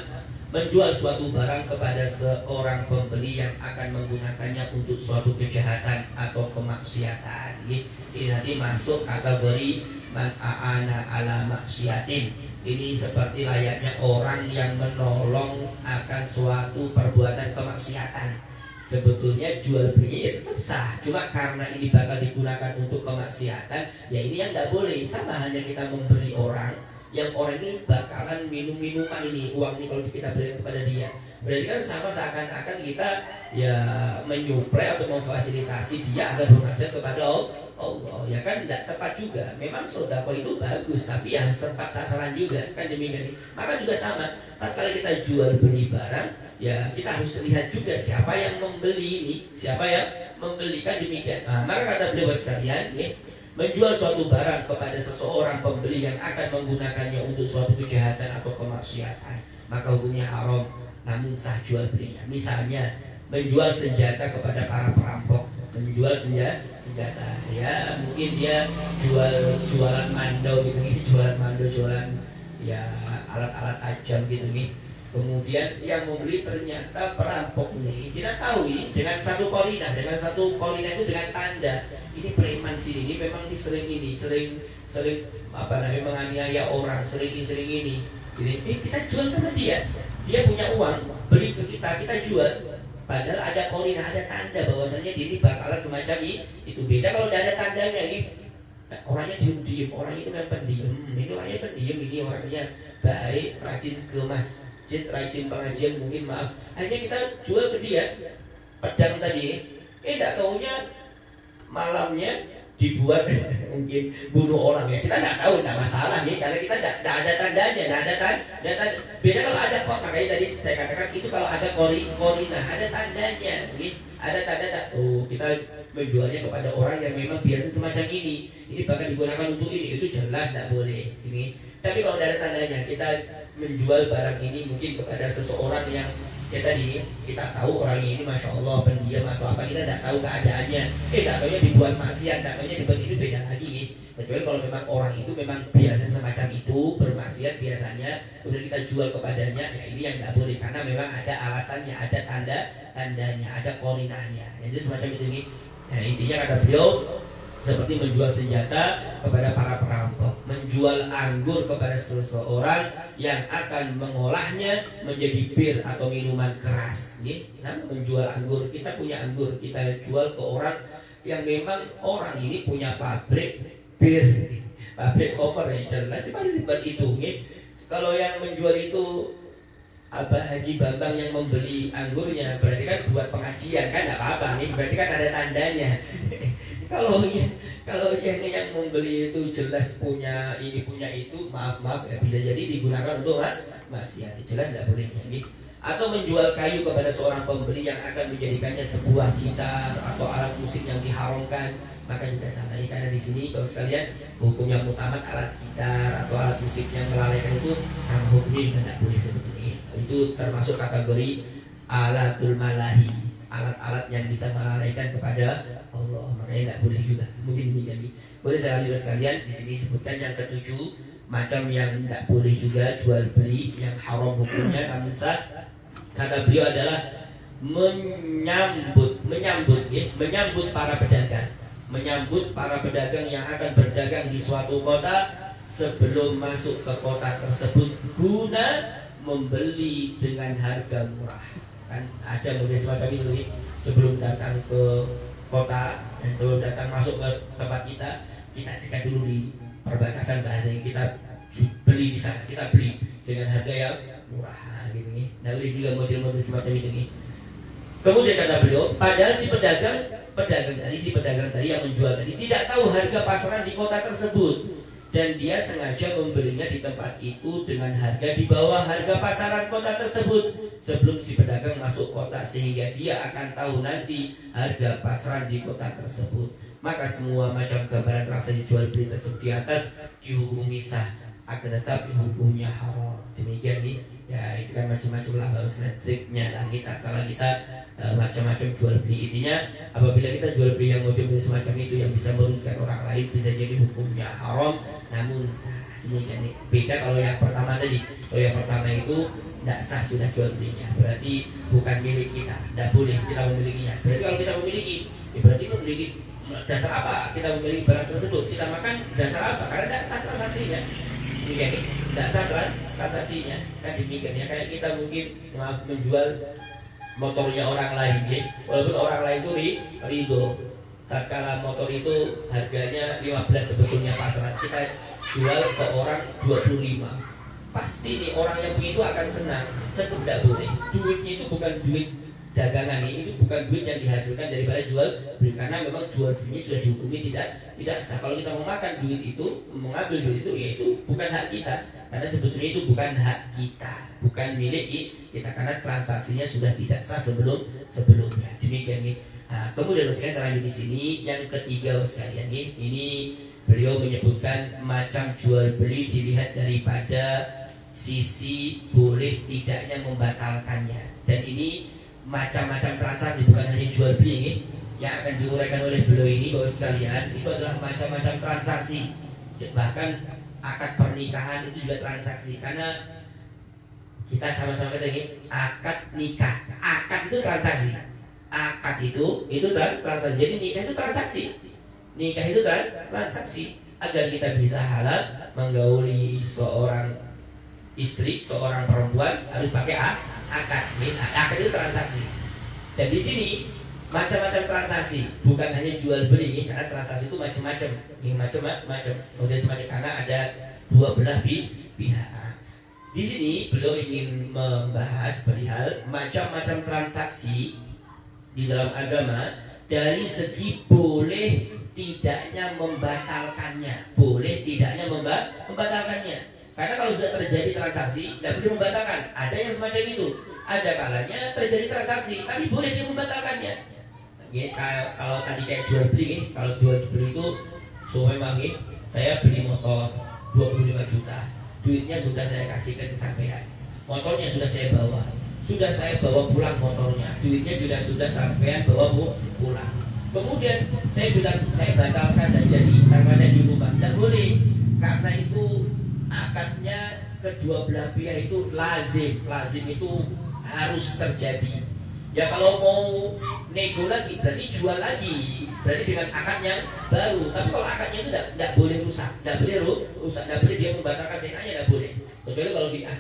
menjual suatu barang kepada seorang pembeli yang akan menggunakannya untuk suatu kejahatan atau kemaksiatan. Ini nanti masuk kategori man a'ana ala maksiatin. Ini seperti layaknya orang yang menolong akan suatu perbuatan kemaksiatan. Sebetulnya jual beli itu tetap sah, cuma karena ini bakal digunakan untuk kemaksiatan, ya ini yang tidak boleh. Sama halnya kita memberi orang, yang orang ini bakalan minum minuman ini, uang ini kalau kita berikan kepada dia, berarti kan sama seakan-akan kita ya menyuplai atau memfasilitasi dia agar bermaksiat kepada Allah. Ya kan tidak tepat juga. Memang sedekah itu bagus, tapi ya harus tepat sasaran juga, kan demikian. Maka juga sama, tatkala kita jual beli barang, ya kita harus lihat juga siapa yang membeli ini, siapa yang membelikan demikian. Nah, maka kata beliau sekalian, menjual suatu barang kepada seseorang pembeli yang akan menggunakannya untuk suatu kejahatan atau kemaksiatan, maka hukumnya haram, namun sah jual belinya. Misalnya menjual senjata kepada para perampok, menjual senjata, ya mungkin dia jualan mando gitu nih, jualan ya alat-alat tajam gitu nih. Kemudian yang membeli ternyata perampok nih. Kita tahu ini dengan satu korinah itu dengan tanda ini preman sini, ini memang sering menganiaya orang, sering ini. Jadi kita jual sama dia punya uang, beli ke kita jual. Padahal ada korinah, ada tanda bahwasanya dia ini bakalan semacam itu. Beda kalau tidak ada tandanya ini. Orangnya diem, orang itu memang pendiam. Ini orangnya pendiam, ini orangnya baik, rajin kemas, rajin pengajian mungkin, maaf. Akhirnya kita jual ke dia pedang tadi. Tak taunya malamnya dibuat mungkin bunuh orang ya. Kita tidak tahu, tidak masalah ya. Karena kita tidak ada tandanya, Beda kalau ada kok, makanya tadi saya katakan itu kalau ada korinah, ada tandanya, mungkin ada tanda. Oh, kita menjualnya kepada orang yang memang biasa semacam ini. Ini bahkan digunakan untuk ini, itu jelas tidak boleh. Ini. Tapi kalau ada tandanya, kita menjual barang ini mungkin kepada seseorang yang kita tahu orangnya ini masya Allah pendiam atau apa, kita tidak tahu keadaannya. Tak tahunya dibuat maksiat, tak tahunya dibuat ini, beda lagi. Kecuali kalau memang orang itu memang biasa semacam itu bermaksiat biasanya, kemudian kita jual kepadanya, ya ini yang tidak boleh karena memang ada alasannya, ada tandanya, ada korinahnya. Jadi semacam itu nih. Nah, intinya kata beliau seperti menjual senjata kepada para perampok, menjual anggur kepada seseorang yang akan mengolahnya menjadi bir atau minuman keras. Nah, menjual anggur, kita punya anggur, kita jual ke orang yang memang orang ini punya pabrik bir, pabrik koper yang jelas, pasti buat itu. Kalau yang menjual itu Abah Haji Bambang yang membeli anggurnya, berarti kan buat pengajian kan tidak apa-apa nih, berarti kan ada tandanya. Kalau yang membeli itu jelas punya ini punya itu, maaf ya, bisa jadi digunakan untuk maksiat, jelas tidak boleh ya. Atau menjual kayu kepada seorang pembeli yang akan menjadikannya sebuah gitar atau alat musik yang diharamkan, maka juga sama. Karena di sini kalau sekalian hukumnya mutamat alat gitar atau alat musik yang melalaikan itu sama hukumnya tidak boleh sebetulnya. Itu termasuk kategori alatul malahi, alat-alat yang bisa melalaikan kepada Allah, makanya tidak boleh juga. Mungkin demikian. Boleh saya lanjutkan sekalian. Di sini sebutkan yang ketujuh macam yang tidak boleh juga jual beli yang haram hukumnya, namun sah. Kata beliau adalah menyambut para pedagang, menyambut para pedagang yang akan berdagang di suatu kota sebelum masuk ke kota tersebut guna membeli dengan harga murah. Kan ada model semacam itu nih, sebelum datang ke kota dan sebelum datang masuk ke tempat kita cek dulu di perbatasan bahasa yang kita beli di sana, kita beli dengan harga yang murah gitu nih. Nah, beli juga model-model semacam itu nih. Kemudian kata beliau, padahal si pedagang tadi yang menjual tadi tidak tahu harga pasaran di kota tersebut, dan dia sengaja membelinya di tempat itu dengan harga di bawah harga pasaran kota tersebut sebelum si pedagang masuk kota, sehingga dia akan tahu nanti harga pasaran di kota tersebut. Maka semua macam gambaran transaksi jual beli tersebut di atas dihukumi sah, akan tetapi hukumnya haram. Demikian nih, ya itu kan macam-macam lah harusnya triknya lah kalau kita macam-macam jual beli. Intinya apabila kita jual beli yang model semacam itu yang bisa merugikan orang lain, bisa jadi hukumnya haram, namun sah. Demikian nih. Beda kalau yang pertama tadi. Kalau yang pertama itu tidak sah sudah jual belinya, berarti bukan milik kita, tidak boleh kita memilikinya. Berarti kalau kita memiliki, ya berarti itu memiliki dasar apa kita memiliki barang tersebut, kita makan dasar apa, karena tidak sah transaksinya. Demikian nih, tidak sah transaksinya. Kan demikian ya, kayak kita mungkin menjual motornya orang lain ya. Walaupun orang lain itu ridho, tatkala motor itu harganya 15 sebetulnya pasaran, kita jual ke orang 25, pasti nih orang yang begitu akan senang. Tentu tidak boleh. Duitnya itu bukan duit dagangan, itu bukan duit yang dihasilkan daripada jual beli, karena memang jual belinya sudah dihukumi tidak sah. Kalau kita mau makan duit itu, mengambil duit itu, ya itu bukan hak kita. karena sebetulnya itu bukan hak kita, bukan milik kita, karena transaksinya sudah tidak sah sebelumnya. Demikian nih. Nah, kemudian sekalian saya lanjut di sini yang ketiga sekalian nih, ini beliau menyebutkan macam jual beli dilihat daripada sisi boleh tidaknya membatalkannya. Dan ini macam-macam transaksi, bukan hanya jual beli nih, yang akan diuraikan oleh beliau ini bahwa sekalian itu adalah macam-macam transaksi. Bahkan akad pernikahan itu juga transaksi, karena kita sama-sama kata ini akad nikah, akad itu transaksi. Akad itu transaksi. Jadi nikah itu transaksi. Nikah itu transaksi. Agar kita bisa halal menggauli seorang istri, seorang perempuan harus pakai akad. Akad itu transaksi. Dan di sini macam-macam transaksi, bukan hanya jual beli, karena transaksi itu macam-macam. Ini macam-macam. Kemudian semacam karena ada dua belah pihak. Di sini beliau ingin membahas perihal macam-macam transaksi di dalam agama dari segi boleh tidaknya membatalkannya, boleh tidaknya membatalkannya. Karena kalau sudah terjadi transaksi tidak boleh membatalkan. Ada yang semacam itu. Ada kalanya terjadi transaksi tapi boleh dia membatalkannya. Kalau tadi kayak jual beli, kalau jual beli itu memang saya beli motor 25 juta, duitnya sudah saya kasihkan ke sampean, motornya sudah saya bawa pulang motornya, duitnya juga sudah sampean bawa pulang. Kemudian saya batalkan dan jadi karena saya di rumah, tidak boleh, karena itu akadnya kedua belah pihak itu lazim itu harus terjadi. Ya kalau mau nego lagi berarti jual lagi, berarti dengan akad yang baru. Tapi kalau akadnya itu tidak boleh rusak, tidak boleh dia membatalkan seenaknya, tidak boleh. Kecuali kalau dia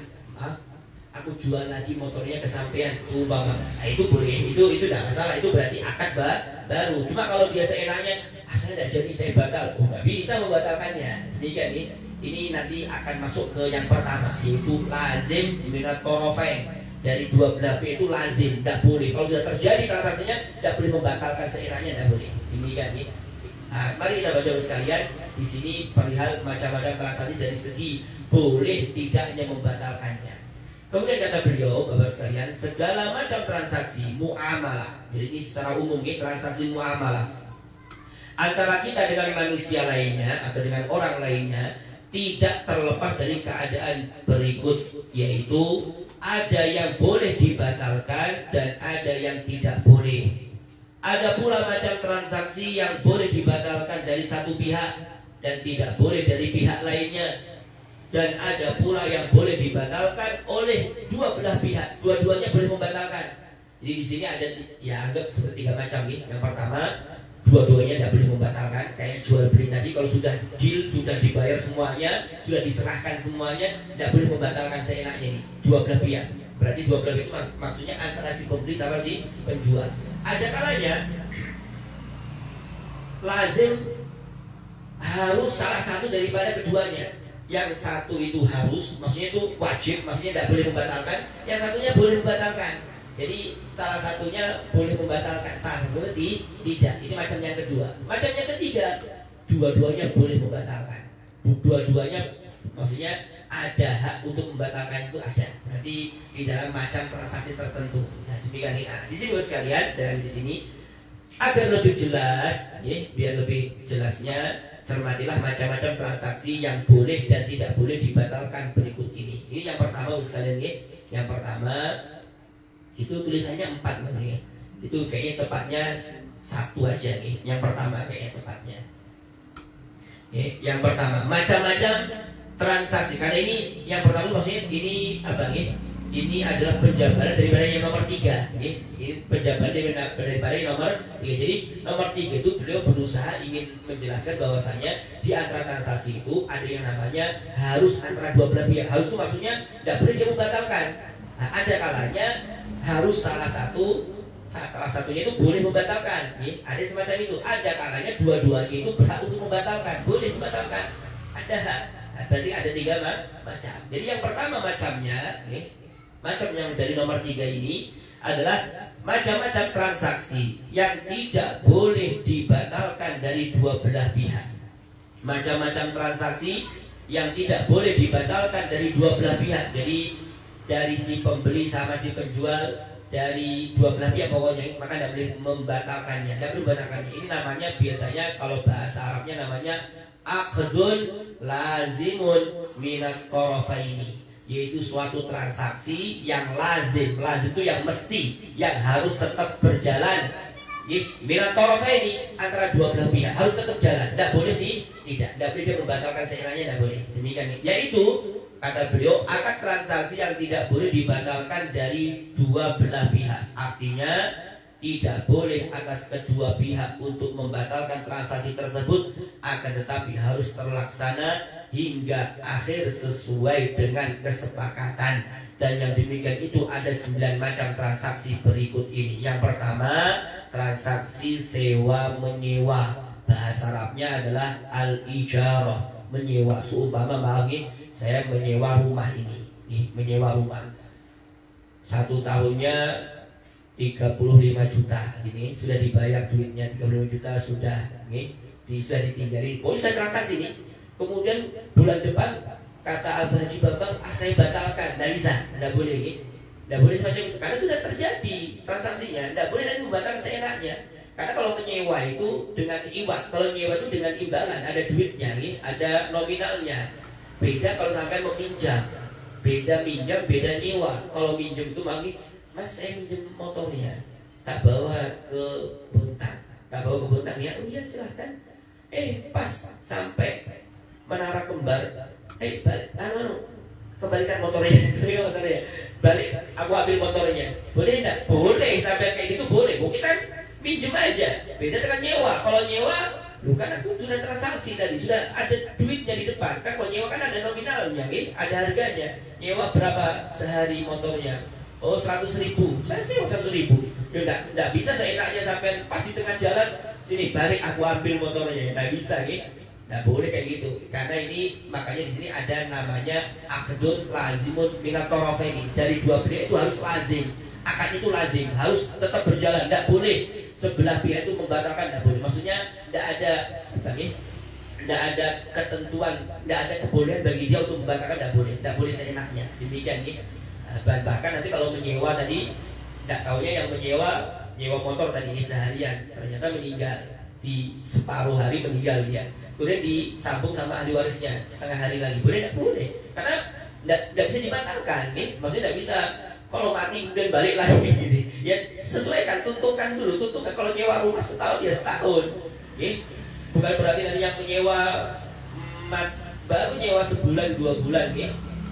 aku jual lagi motornya ke sampean umpama, nah itu boleh, itu tidak masalah, itu berarti akad baru. Cuma kalau dia seenaknya, saya tidak jadi, saya batal, nggak bisa membatalkannya. Ini nanti akan masuk ke yang pertama, yaitu lazim minat torofain. Dari dua belah pihak itu lazim, tidak boleh. Kalau sudah terjadi transaksinya, tidak boleh membatalkan seenaknya, tidak boleh. Mari kita baca sekalian. Di sini perihal macam-macam transaksi dari segi boleh tidaknya membatalkannya. Kemudian kata beliau, Bapak sekalian, segala macam transaksi muamalah. Jadi ini secara umum transaksi muamalah antara kita dengan manusia lainnya atau dengan orang lainnya tidak terlepas dari keadaan berikut, yaitu ada yang boleh dibatalkan dan ada yang tidak boleh. Ada pula macam transaksi yang boleh dibatalkan dari satu pihak dan tidak boleh dari pihak lainnya. Dan ada pula yang boleh dibatalkan oleh dua belah pihak, dua-duanya boleh membatalkan. Jadi di sini ada anggap seperti tiga macam nih. Yang pertama, dua-duanya tidak boleh membatalkan. Kayak jual beli tadi, kalau sudah deal, sudah dibayar semuanya, sudah diserahkan semuanya, tidak boleh membatalkan seenaknya nih. Dua belah pihak. Berarti dua belah pihak itu maksudnya antara si pembeli sama si penjual. Ada kalanya lazim harus salah satu daripada keduanya. Yang satu itu harus, maksudnya itu wajib, maksudnya tidak boleh membatalkan. Yang satunya boleh membatalkan. Jadi salah satunya boleh membatalkan, salah satunya tidak. Ini macam yang kedua. Macam yang ketiga, dua-duanya boleh membatalkan. Dua-duanya maksudnya ada hak untuk membatalkan, itu ada. Berarti di dalam macam transaksi tertentu. Nah, demikian ini. Di sini sekalian, saya di sini agar lebih jelas, biar lebih jelasnya. Cermatilah macam-macam transaksi yang boleh dan tidak boleh dibatalkan berikut ini. Ini yang pertama sekalian Yang pertama itu tulisannya 4 Mas ya. Itu kayaknya tepatnya 1 aja nih. Yang pertama kayaknya tepatnya. Yang pertama macam-macam transaksi. Karena ini yang pertama maksudnya ini apa Ini adalah penjabaran daripada yang nomor 3. Ini penjabaran daripada yang nomor 3. Jadi nomor 3 itu beliau berusaha ingin menjelaskan bahwasanya di antara transaksi itu ada yang namanya harus antara dua belah pihak. Harus itu maksudnya tidak boleh dia membatalkan. Nah, ada kalanya harus salah satunya itu boleh membatalkan. Ada semacam itu. Ada kalanya dua-duanya itu berhak untuk membatalkan, boleh membatalkan. Ada hak. Nah, berarti ada 3 macam. Jadi yang pertama macamnya macam yang dari nomor 3 ini adalah macam-macam transaksi yang tidak boleh dibatalkan dari dua belah pihak. Macam-macam transaksi yang tidak boleh dibatalkan dari dua belah pihak. Jadi dari si pembeli sama si penjual, dari dua belah pihak pokoknya, maka tidak boleh membatalkannya. Tidak boleh membatalkannya. Ini namanya biasanya kalau bahasa Arabnya namanya aqdun lazimun minat tarafaini, yaitu suatu transaksi yang lazim. Lazim itu yang mesti, yang harus tetap berjalan. Minat tarafaini, antara dua belah pihak harus tetap jalan. Tidak boleh tidak boleh dia membatalkan seenaknya, tidak boleh. Demikian, yaitu kata beliau, akad transaksi yang tidak boleh dibatalkan dari dua belah pihak. Artinya tidak boleh atas kedua pihak untuk membatalkan transaksi tersebut, akan tetapi harus terlaksana hingga akhir sesuai dengan kesepakatan. Dan yang demikian itu ada 9 macam transaksi berikut ini. Yang pertama, transaksi sewa menyewa. Bahasa Arabnya adalah al-ijarah, menyewa. Seumpama bagi saya menyewa rumah ini, menyewa rumah 1 tahunnya 35 juta, ini sudah dibayar duitnya 35 juta sudah, sudah ditinggali, sudah transaksi ini. Kemudian bulan depan kata Abah Haji Bambang, saya batalkan, tidak bisa, tidak boleh, tidak boleh semacam itu, karena sudah terjadi transaksinya. Tidak boleh nanti membatalkan seenaknya. Karena kalau menyewa itu dengan iwat, kalau menyewa itu dengan imbalan, ada duitnya, ada nominalnya. Beda kalau sampai meminjam, beda minjam, beda nyewa. Kalau minjam itu mas saya minjem motornya, tak bawa ke Bontang, ya, oh iya silahkan. Pas sampai Menara Kembar, balik, kembalikan motornya, balik, aku ambil motornya. Boleh enggak? Boleh, sampai kayak gitu boleh. Kita minjem aja. Beda dengan nyewa. Kalau nyewa, kan aku sudah transaksi tadi, sudah ada duitnya di depan. Kan kalau nyewa kan ada nominalnya, ada harganya. Nyewa berapa sehari motornya? 100.000. Saya sewa 100.000. Ya enggak bisa seenaknya sampai pas di tengah jalan, sini balik aku ambil motornya. Enggak bisa, Nggak boleh kayak gitu. Karena ini makanya di sini ada namanya aqdun lazimun minat tarafaini. Dari dua pihak itu harus lazim. Akad itu lazim, harus tetap berjalan. Tidak boleh sebelah pihak itu membatalkan, tidak boleh. Maksudnya tidak ada ketentuan, tidak ada kebolehan bagi dia untuk membatalkan, tidak boleh seenaknya. Demikian bahkan nanti kalau menyewa tadi, tidak tahunya yang nyewa motor tadi ini seharian, ternyata meninggal di separuh hari, meninggal dia. Kemudian disambung sama ahli warisnya setengah hari lagi, boleh tidak? Boleh, karena tidak bisa dibatalkan, maksudnya tidak bisa. Kalau mati kemudian balik lagi gitu. Ya sesuaikan, tuntutkan dulu, kalau nyewa rumah setahun ya setahun. Bukan berarti nanti yang menyewa baru nyewa sebulan 2 bulan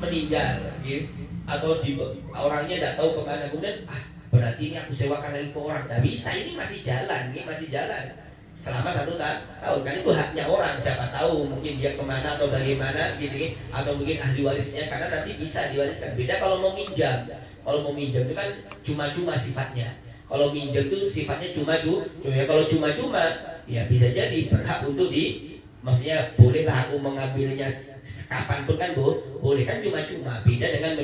meninggal, atau orangnya tidak tahu kemana, kemudian berarti ini aku sewakan lagi ke orang. Tidak bisa, ini masih jalan, selama 1 tahun. Kan itu haknya orang, siapa tahu mungkin dia kemana atau bagaimana gitu, atau mungkin ahli warisnya, karena nanti bisa diwariskan. Beda kalau mau minjam. Kalau mau minjam itu kan cuma-cuma sifatnya. Kalau minjam itu sifatnya cuma-cuma. Kalau cuma-cuma, ya bisa jadi berhak untuk maksudnya bolehlah aku mengambilnya kapanpun kan boleh, kan cuma-cuma. Beda dengan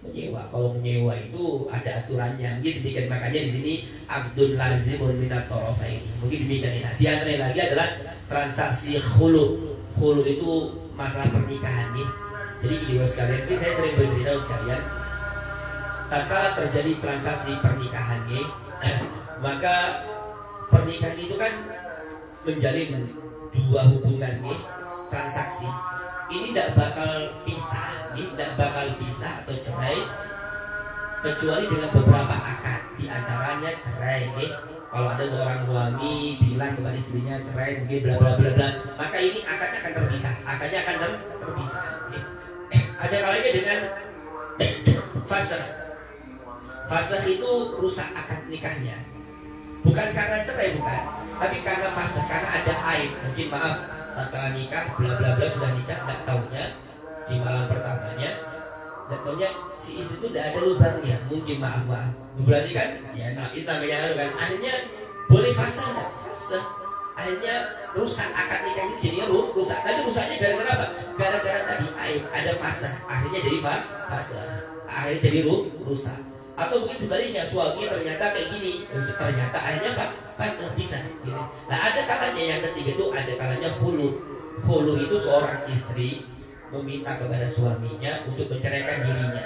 menyewa. Kalau menyewa itu ada aturannya. Mungkin demikian, makanya di sini aqdun lazimun minat tarafaini. Mungkin demikian. Di antara lagi adalah transaksi khulu. Khulu itu masalah pernikahan nih. Jadi gini sekalian, ini saya sering bercerita sekalian. Tatkala terjadi transaksi pernikahan maka pernikahan itu kan menjalin 2 hubungan transaksi. Ini tidak bakal pisah, atau cerai kecuali dengan beberapa akad. Di antaranya cerai. Kalau ada seorang suami bilang kepada istrinya cerai, mungkin bla bla bla bla, maka ini akadnya akan terpisah. Ada kalanya dengan fasakh. Fasakh itu rusak akad nikahnya. Bukan karena cerai, bukan, tapi karena fasakh, karena ada aib. Mungkin maaf, tatkala nikah bla bla bla sudah nikah, tidak tahunya di malam pertamanya, tidak tahunya si istri itu tidak ada lubangnya. Mungkin maaf, berarti kan, ya itu namanya kan. Akhirnya boleh fasakh, akhirnya rusak akad nikah itu, jadinya rusak. Tapi rusaknya gara-gara apa? Gara-gara tadi aib, ada fasakh, akhirnya jadi fasakh, akhirnya jadi rusak. Atau mungkin sebaliknya, suaminya ternyata kayak gini, ternyata akhirnya fasakh, bisa. Nah ada kalanya yang ketiga itu, ada kalanya khulu. Khulu itu seorang istri meminta kepada suaminya untuk menceraikan dirinya,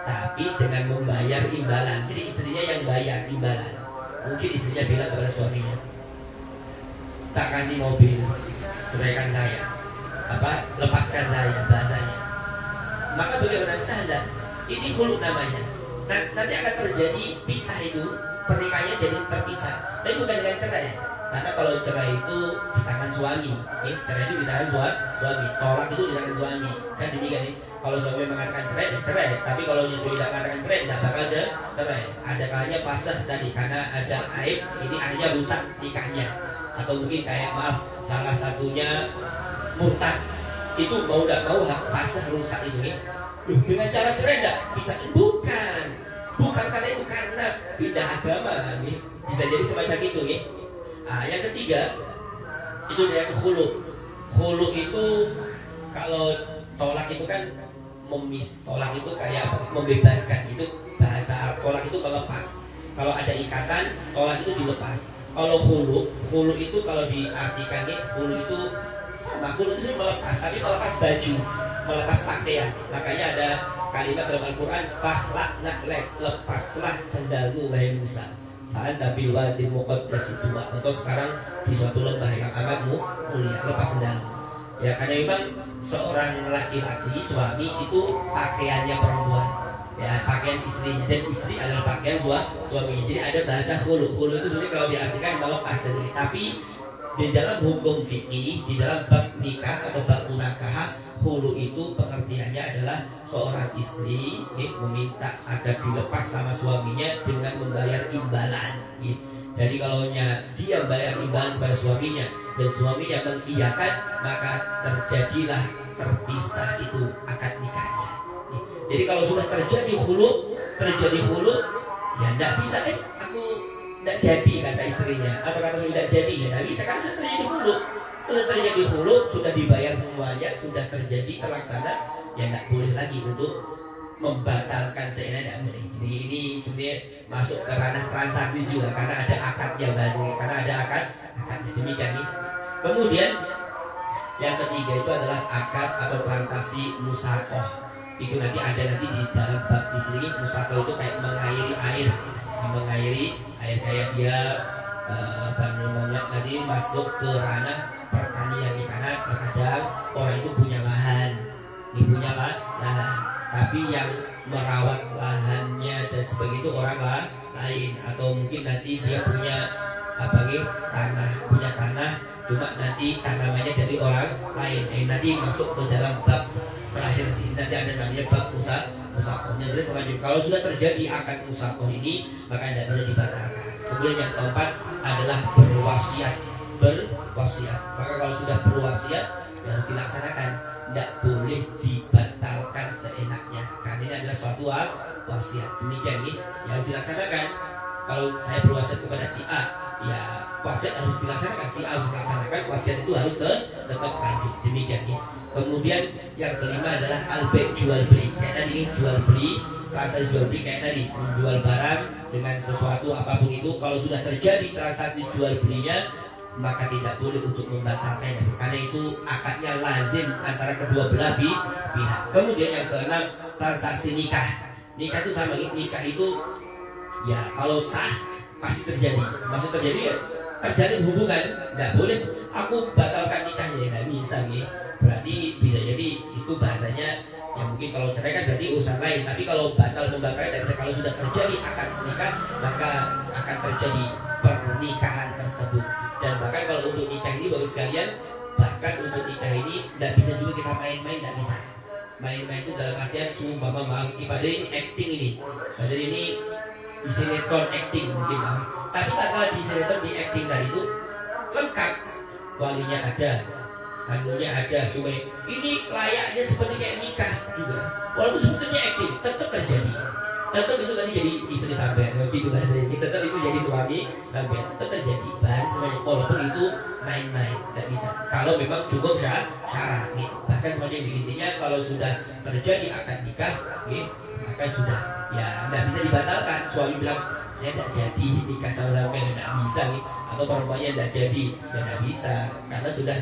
tapi dengan membayar imbalan. Jadi istrinya yang bayar imbalan. Mungkin istrinya bilang kepada suaminya, tak kasih mobil, ceraikan saya, lepaskan saya, bahasanya. Maka bagaimana standar? Ini khulu namanya. Nanti akan terjadi pisah itu, pernikahannya jadi terpisah. Tapi bukan dengan cerai. Karena kalau cerai itu di tangan suami, cerai itu di tangan suami, tolak itu di tangan suami. Kan demikian nih. Kalau suami mengatakan cerai, cerai. Tapi kalau suami tidak mengatakan cerai, tidak bakal cerai. Ada kalanya fasih tadi karena ada aib, ini akhirnya rusak nikahnya. Atau mungkin kayak salah satunya murtad, itu mau tidak mau fasih rusak itu nih. Dengan cara cerai tidak bisa. Bukan karena itu, karena pindah agama nih. Bisa jadi semacam itu nih. Yang ketiga itu dengan khulu. Khulu itu kalau tolak itu kan tolak itu kayak membebaskan. Itu bahasa tolak itu melepas. Kalau ada ikatan, tolak itu dilepas. Kalau khulu itu kalau diartikan nih, khulu itu sama, khulu itu melepas, tapi melepas baju, melepas pakaian. Makanya ada kalimat dalam Al-Quran, fakhlak naklek, lepaslah sendalmu wahai Musa. Anta bil wadil muqaddas itu. Engkau sekarang di suatu lembah yang amat mulia, lepas sendalmu. Ya, karena memang seorang laki-laki suami itu pakaiannya perempuan, ya pakaian istrinya, dan istri adalah pakaian suaminya. Jadi ada bahasa khulu. Khulu itu sebenarnya kalau diartikan melepas dari. Tapi di dalam hukum fikih, di dalam bab nikah atau bab munakah, khulu itu pengertiannya adalah seorang istri meminta agar dilepas sama suaminya dengan membayar imbalan. Jadi kalau dia bayar imbalan kepada suaminya dan suaminya mengiyakan, maka terjadilah terpisah itu akad nikahnya. Jadi kalau sudah terjadi khulu, ya tidak bisa aku tidak jadi, kata istrinya, atau kata suami tidak jadi, ya tidak bisa, karena sudah terjadi khulu. Sudah terjadi khulu, sudah dibayar semuanya, sudah terjadi terlaksana, ya tidak boleh lagi untuk membatalkan seenaknya, tidak boleh. Ini sebenarnya masuk ke ranah transaksi juga, karena ada akadnya bahasanya, karena ada akadnya. Demikian nih. Kemudian yang ketiga itu adalah akad atau transaksi musaqah. Itu nanti ada di dalam bab di sini. Musaqah itu kayak mengairi air kayak dia tadi masuk ke ranah pertanian nih, karena terkadang orang itu punya lahan, lahan, tapi yang merawat lahannya dan sebagainya itu orang lain, atau mungkin nanti dia punya tanah, cuma nanti tanamannya dari orang lain. Nanti masuk ke dalam bab terakhir ini, nanti ada namanya bab musaqahnya. Jadi selanjutnya kalau sudah terjadi akad musaqah ini, maka tidak bisa dibatalkan. Kemudian yang keempat adalah berwasiat. Maka kalau sudah berwasiat, ya harus dilaksanakan, tidak boleh dibatalkan seenaknya, karena ini adalah suatu wasiat. Demikian nih, ya harus dilaksanakan. Kalau saya berwasiat kepada si A, ya wasiat harus dilaksanakan, si A harus dilaksanakan, wasiat itu harus tetap lanjut. Demikian nih. Kemudian yang kelima adalah al-bai', jual beli. Kayak tadi jual beli, transaksi jual beli kayak tadi, menjual barang dengan sesuatu apapun itu. Kalau sudah terjadi transaksi jual belinya, maka tidak boleh untuk membatalkannya, karena itu akadnya lazim antara kedua belah pihak. Kemudian yang keenam, transaksi nikah. Nikah itu sama, nikah itu ya kalau sah pasti terjadi. Maksud terjadi ya terjalin hubungan, tidak boleh aku batalkan nikahnya, tidak bisa nih. Berarti bisa jadi itu bahasanya ya mungkin kalau cerai kan berarti urusan lain. Tapi kalau batal membatalkan, dan kalau sudah terjadi akad nikah, maka akan terjadi pernikahan tersebut. Dan bahkan kalau untuk nikah ini bagus sekalian, bahkan untuk nikah ini tidak bisa juga kita main-main, tidak bisa. Main-main itu dalam artian sumpah padahal ini acting ini, padahal ini di sinetron acting mungkin. Tapi tak kalah di sinetron di acting tadi itu lengkap, walinya ada, anunya ada, semua. Ini layaknya seperti kayak nikah juga. Walaupun sebetulnya acting, tetap terjadi. Tetap itu tadi jadi istri sampai, gitu bahasanya. Tetap itu jadi suami sampai, tetap terjadi. Bahasanya walaupun itu main-main, tidak bisa. Kalau memang cukup syarat, nih. Bahkan semacam intinya kalau sudah terjadi akad nikah, maka sudah ya tidak bisa dibatalkan. Suami bilang saya tidak jadi nikah sama sampean, tidak bisa nih, atau perempuannya tidak jadi, ya tidak bisa karena sudah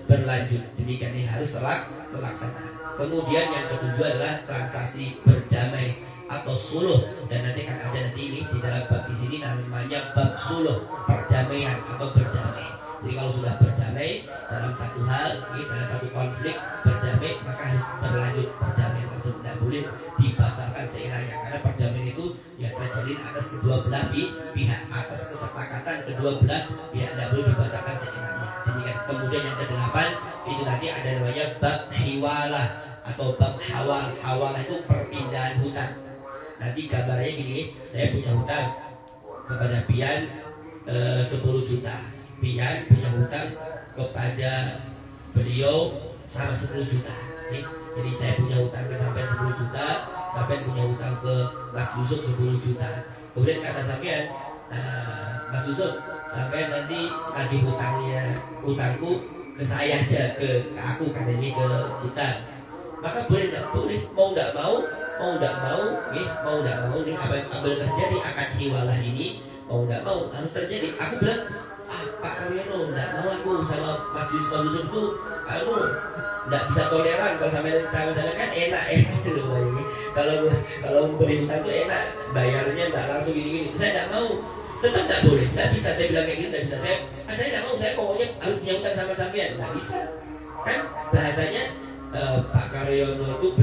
berlanjut. Demikian ini harus terlaksana. Kemudian yang ketujuh adalah transaksi berdamai atau suluh, dan nanti akan ada nanti ini di dalam bab di sini namanya bab suluh, perdamaian atau berdamai. Jadi kalau sudah berdamai dalam satu hal, dalam satu konflik berdamai, maka harus berlanjut berdamai tersebut, tidak boleh dibatalkan seenaknya, karena perdamaian itu ya terjalin atas kedua belah pihak, atas kesepakatan kedua belah pihak, tidak boleh dibatalkan seenaknya. Demikian. Kemudian yang kedelapan itu nanti ada namanya bab hiwalah atau bab hawal. Hawalah itu perpindahan hutang. Nanti gambarnya gini, saya punya hutang kepada pian 10 juta. Pian punya hutang kepada beliau sama 10 juta. Jadi saya punya hutang ke sampean 10 juta, sampean punya hutang ke Mas Yusuf 10 juta. Kemudian kata sampean, Mas Yusuf, sampean nanti lagi hutangku ke saya aja, ke aku, karena ini ke kita. Maka boleh tidak boleh, mau tidak mau nih, apa yang terjadi akan hiwalah ini, mau tidak mau harus terjadi. Aku bilang, Pak Karyono, tidak mau aku sama Mas Yusuf itu, aku tidak bisa toleran kalau sama kan enak kalau beri hutang itu enak, bayarnya tidak langsung gini. Saya tidak mau, tetap tidak boleh, tidak bisa. Saya bilang kayak gitu, tidak bisa. Saya tidak mau, saya pokoknya harus punya hutang sama sampean, tidak bisa. Kan bahasanya Pak Karyono itu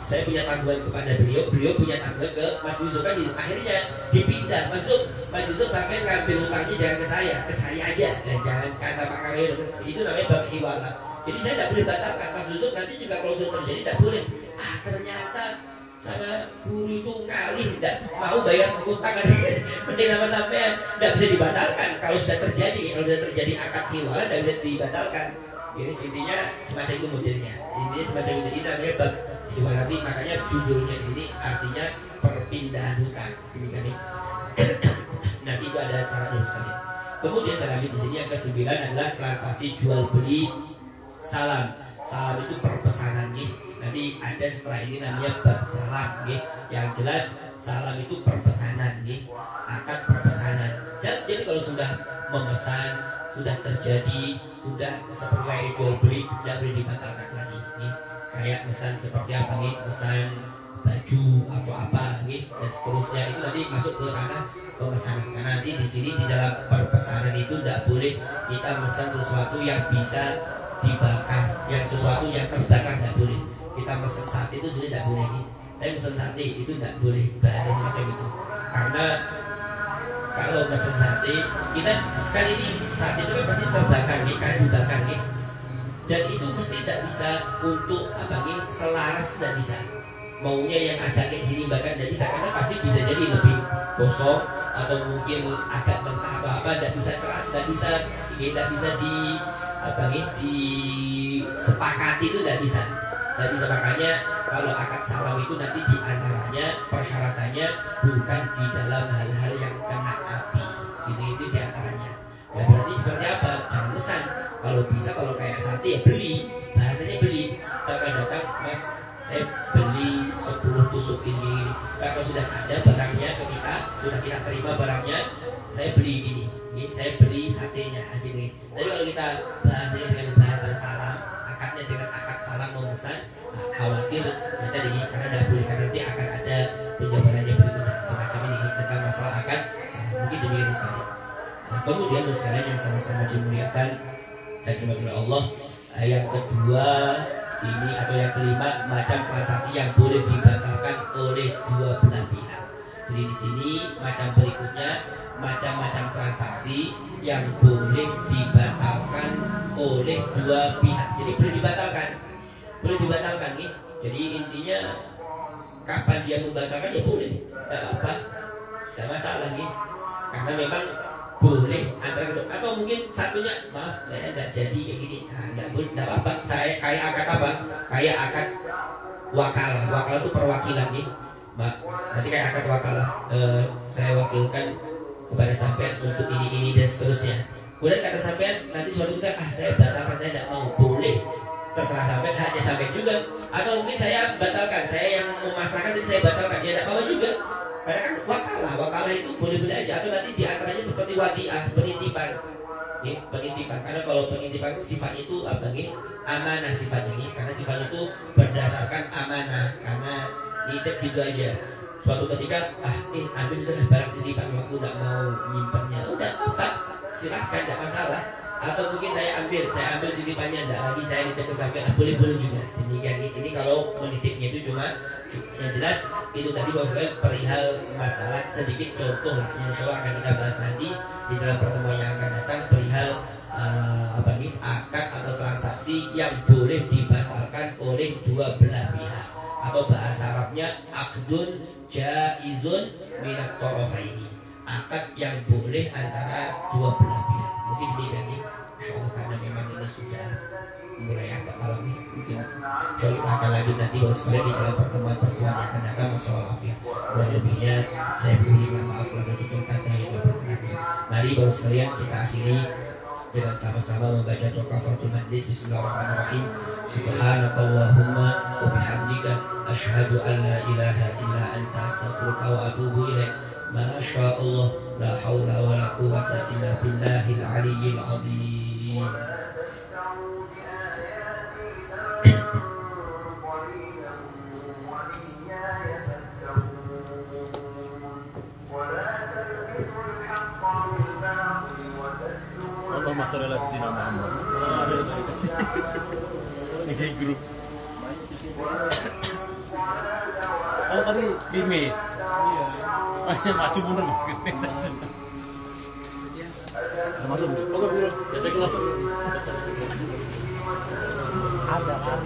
saya punya tanggungan kepada beliau punya tanggungan ke Mas Yusuf, kan akhirnya dipindah. Mas Yusuf sampai ngambil hutangnya jangan ke saya aja, jangan kata Pak Karyono. Itu namanya bab hiwala. Jadi saya tidak boleh batalkan. Mas Yusuf nanti juga kalau sudah terjadi tidak boleh. Ternyata sama guru itu ngalih, tidak mau bayar hutang, penting sama sampean, tidak bisa dibatalkan. Kalau sudah terjadi akad hiwala tidak bisa dibatalkan. Ini intinya semacam itu modelnya. Ini namanya bab hiwalati. Makanya judulnya di sini artinya perpindahan hutang. Demikian. Nanti itu ada syaratnya sekali. Kemudian selanjutnya di sini yang ke-9 adalah transaksi jual beli salam. Salam itu perpesanan nih. Nanti ada setelah ini namanya bab salam nih. Yang jelas salam itu perpesanan nih. Akad perpesanan. Jadi kalau sudah memesan, sudah terjadi, sudah seperti jual beli, tidak boleh dibatalkan lagi nih. Kayak pesan seperti apa nih, pesan baju atau apa nih, dan seterusnya, itu nanti masuk ke ranah pemesanan. Karena nanti di sini di dalam perpesanan itu tidak boleh kita pesan sesuatu yang bisa dibakar, yang sesuatu yang terbakar tidak boleh. Kita pesan sate itu sudah tidak boleh nih. Saya pesan sate itu tidak boleh, bahasa semacam itu. Karena kalau pesan sate, kita kan ini sate itu kan pasti terbakar nih, kayu bakar nih, dan itu mesti tidak bisa untuk apa nih, selaras tidak bisa. Maunya yang agak kayak gini bakar tidak bisa, karena pasti bisa jadi lebih gosong atau mungkin agak mentah atau apa, tidak bisa keras, tidak bisa di apa nih, disepakati, itu tidak bisa. Makanya kalau akad salam itu nanti diantaranya persyaratannya bukan di dalam hal-hal yang kena api, itu diantaranya. Ya berarti seperti apa? Jangan pesan. Kalau bisa, kalau kayak sate ya beli, bahasanya beli. Datang, Mas, saya beli 10 tusuk ini. Kalau sudah ada barangnya ke kita, sudah kita terima barangnya, saya beli ini. Saya beli satenya gini. Tapi kalau kita bahasanya dengan bahasa salam, akadnya dengan akad salam memesan, khawatir ya tadi, karena tidak boleh, karena nanti akan ada penjabarannya berikutnya semacam ini tentang masalah akad salam. Mungkin demikian sekali. Kemudian sekalian yang sama-sama dimuliakan dan dimuliakan Allah, yang kedua ini atau yang kelima, macam transaksi yang boleh dibatalkan oleh dua belah pihak. Jadi di sini macam berikutnya, macam-macam transaksi yang boleh dibatalkan oleh dua pihak. Jadi boleh dibatalkan nih. Jadi intinya kapan dia membatalkan ya boleh, tidak apa, tidak masalah nih. Karena memang boleh antara kedua, atau mungkin satunya, maaf saya tidak jadi kayak gini, tidak boleh, tidak apa-apa. Saya kayak akad apa? Kayak akad wakalah. Wakalah itu perwakilan nih. Nanti kayak akad wakalah, saya wakilkan kepada sampean untuk ini dan seterusnya. Kemudian kata sampean nanti suatu ketika, saya batalkan, saya tidak mau, boleh, terserah sampean, hanya sampean juga. Atau mungkin saya batalkan, saya yang memasrahkan, jadi saya batalkan, ya tidak apa-apa juga. Karena kan wakalah itu boleh-boleh aja, atau nanti diantaranya seperti wadiah, penitipan. Ya, penitipan. Karena kalau penitipan itu sifatnya itu apa nih? Amanah sifatnya nih. Karena sifatnya itu berdasarkan amanah. Karena nitip gitu aja. Suatu ketika, ambil sudah barang titipan, aku nggak mau nyimpannya. Udah apa? Silahkan, tidak masalah. Atau mungkin saya ambil titipannya, tidak lagi saya nitip ke sampai, boleh-boleh juga. Demikian ini kalau menitipnya itu cuma yang jelas itu tadi bahwasanya perihal masalah sedikit contoh lah yang insya Allah akan kita bahas nanti di dalam pertemuan yang akan datang perihal akad atau transaksi yang boleh dibatalkan oleh dua belah pihak atau bahasa Arabnya akdun jaizun minat torofaini, akad yang boleh antara dua belah pihak. Mungkin demikian nih insya Allah, karena memang ini sudah mulai agak malam nih, mungkin insya Allah kita akan lanjut nanti bahwa sekalian di dalam pertemuan-pertemuan yang akan datang. Wassalamualaikum warahmatullahi lebihnya saya berikan maaf lahir tutur kata yang berkenan. Mari baru sekalian kita akhiri dengan sama-sama membaca doa kafaratul majlis. Bismillahirrahmanirrahim. Subhanakallahumma wa bihamdika asyhadu an la ilaha illa anta astaghfiruka wa atubu ilaik. Masya Allah, la haula wa la quwwata illa billahil aliyyil azim. Allahumma sholli ala sayyidina Muhammad. Ini grup. Saya tadi timis. Iya. Maju mundur. Masuk. Oke, bro. Jadi kelas. Ada kan.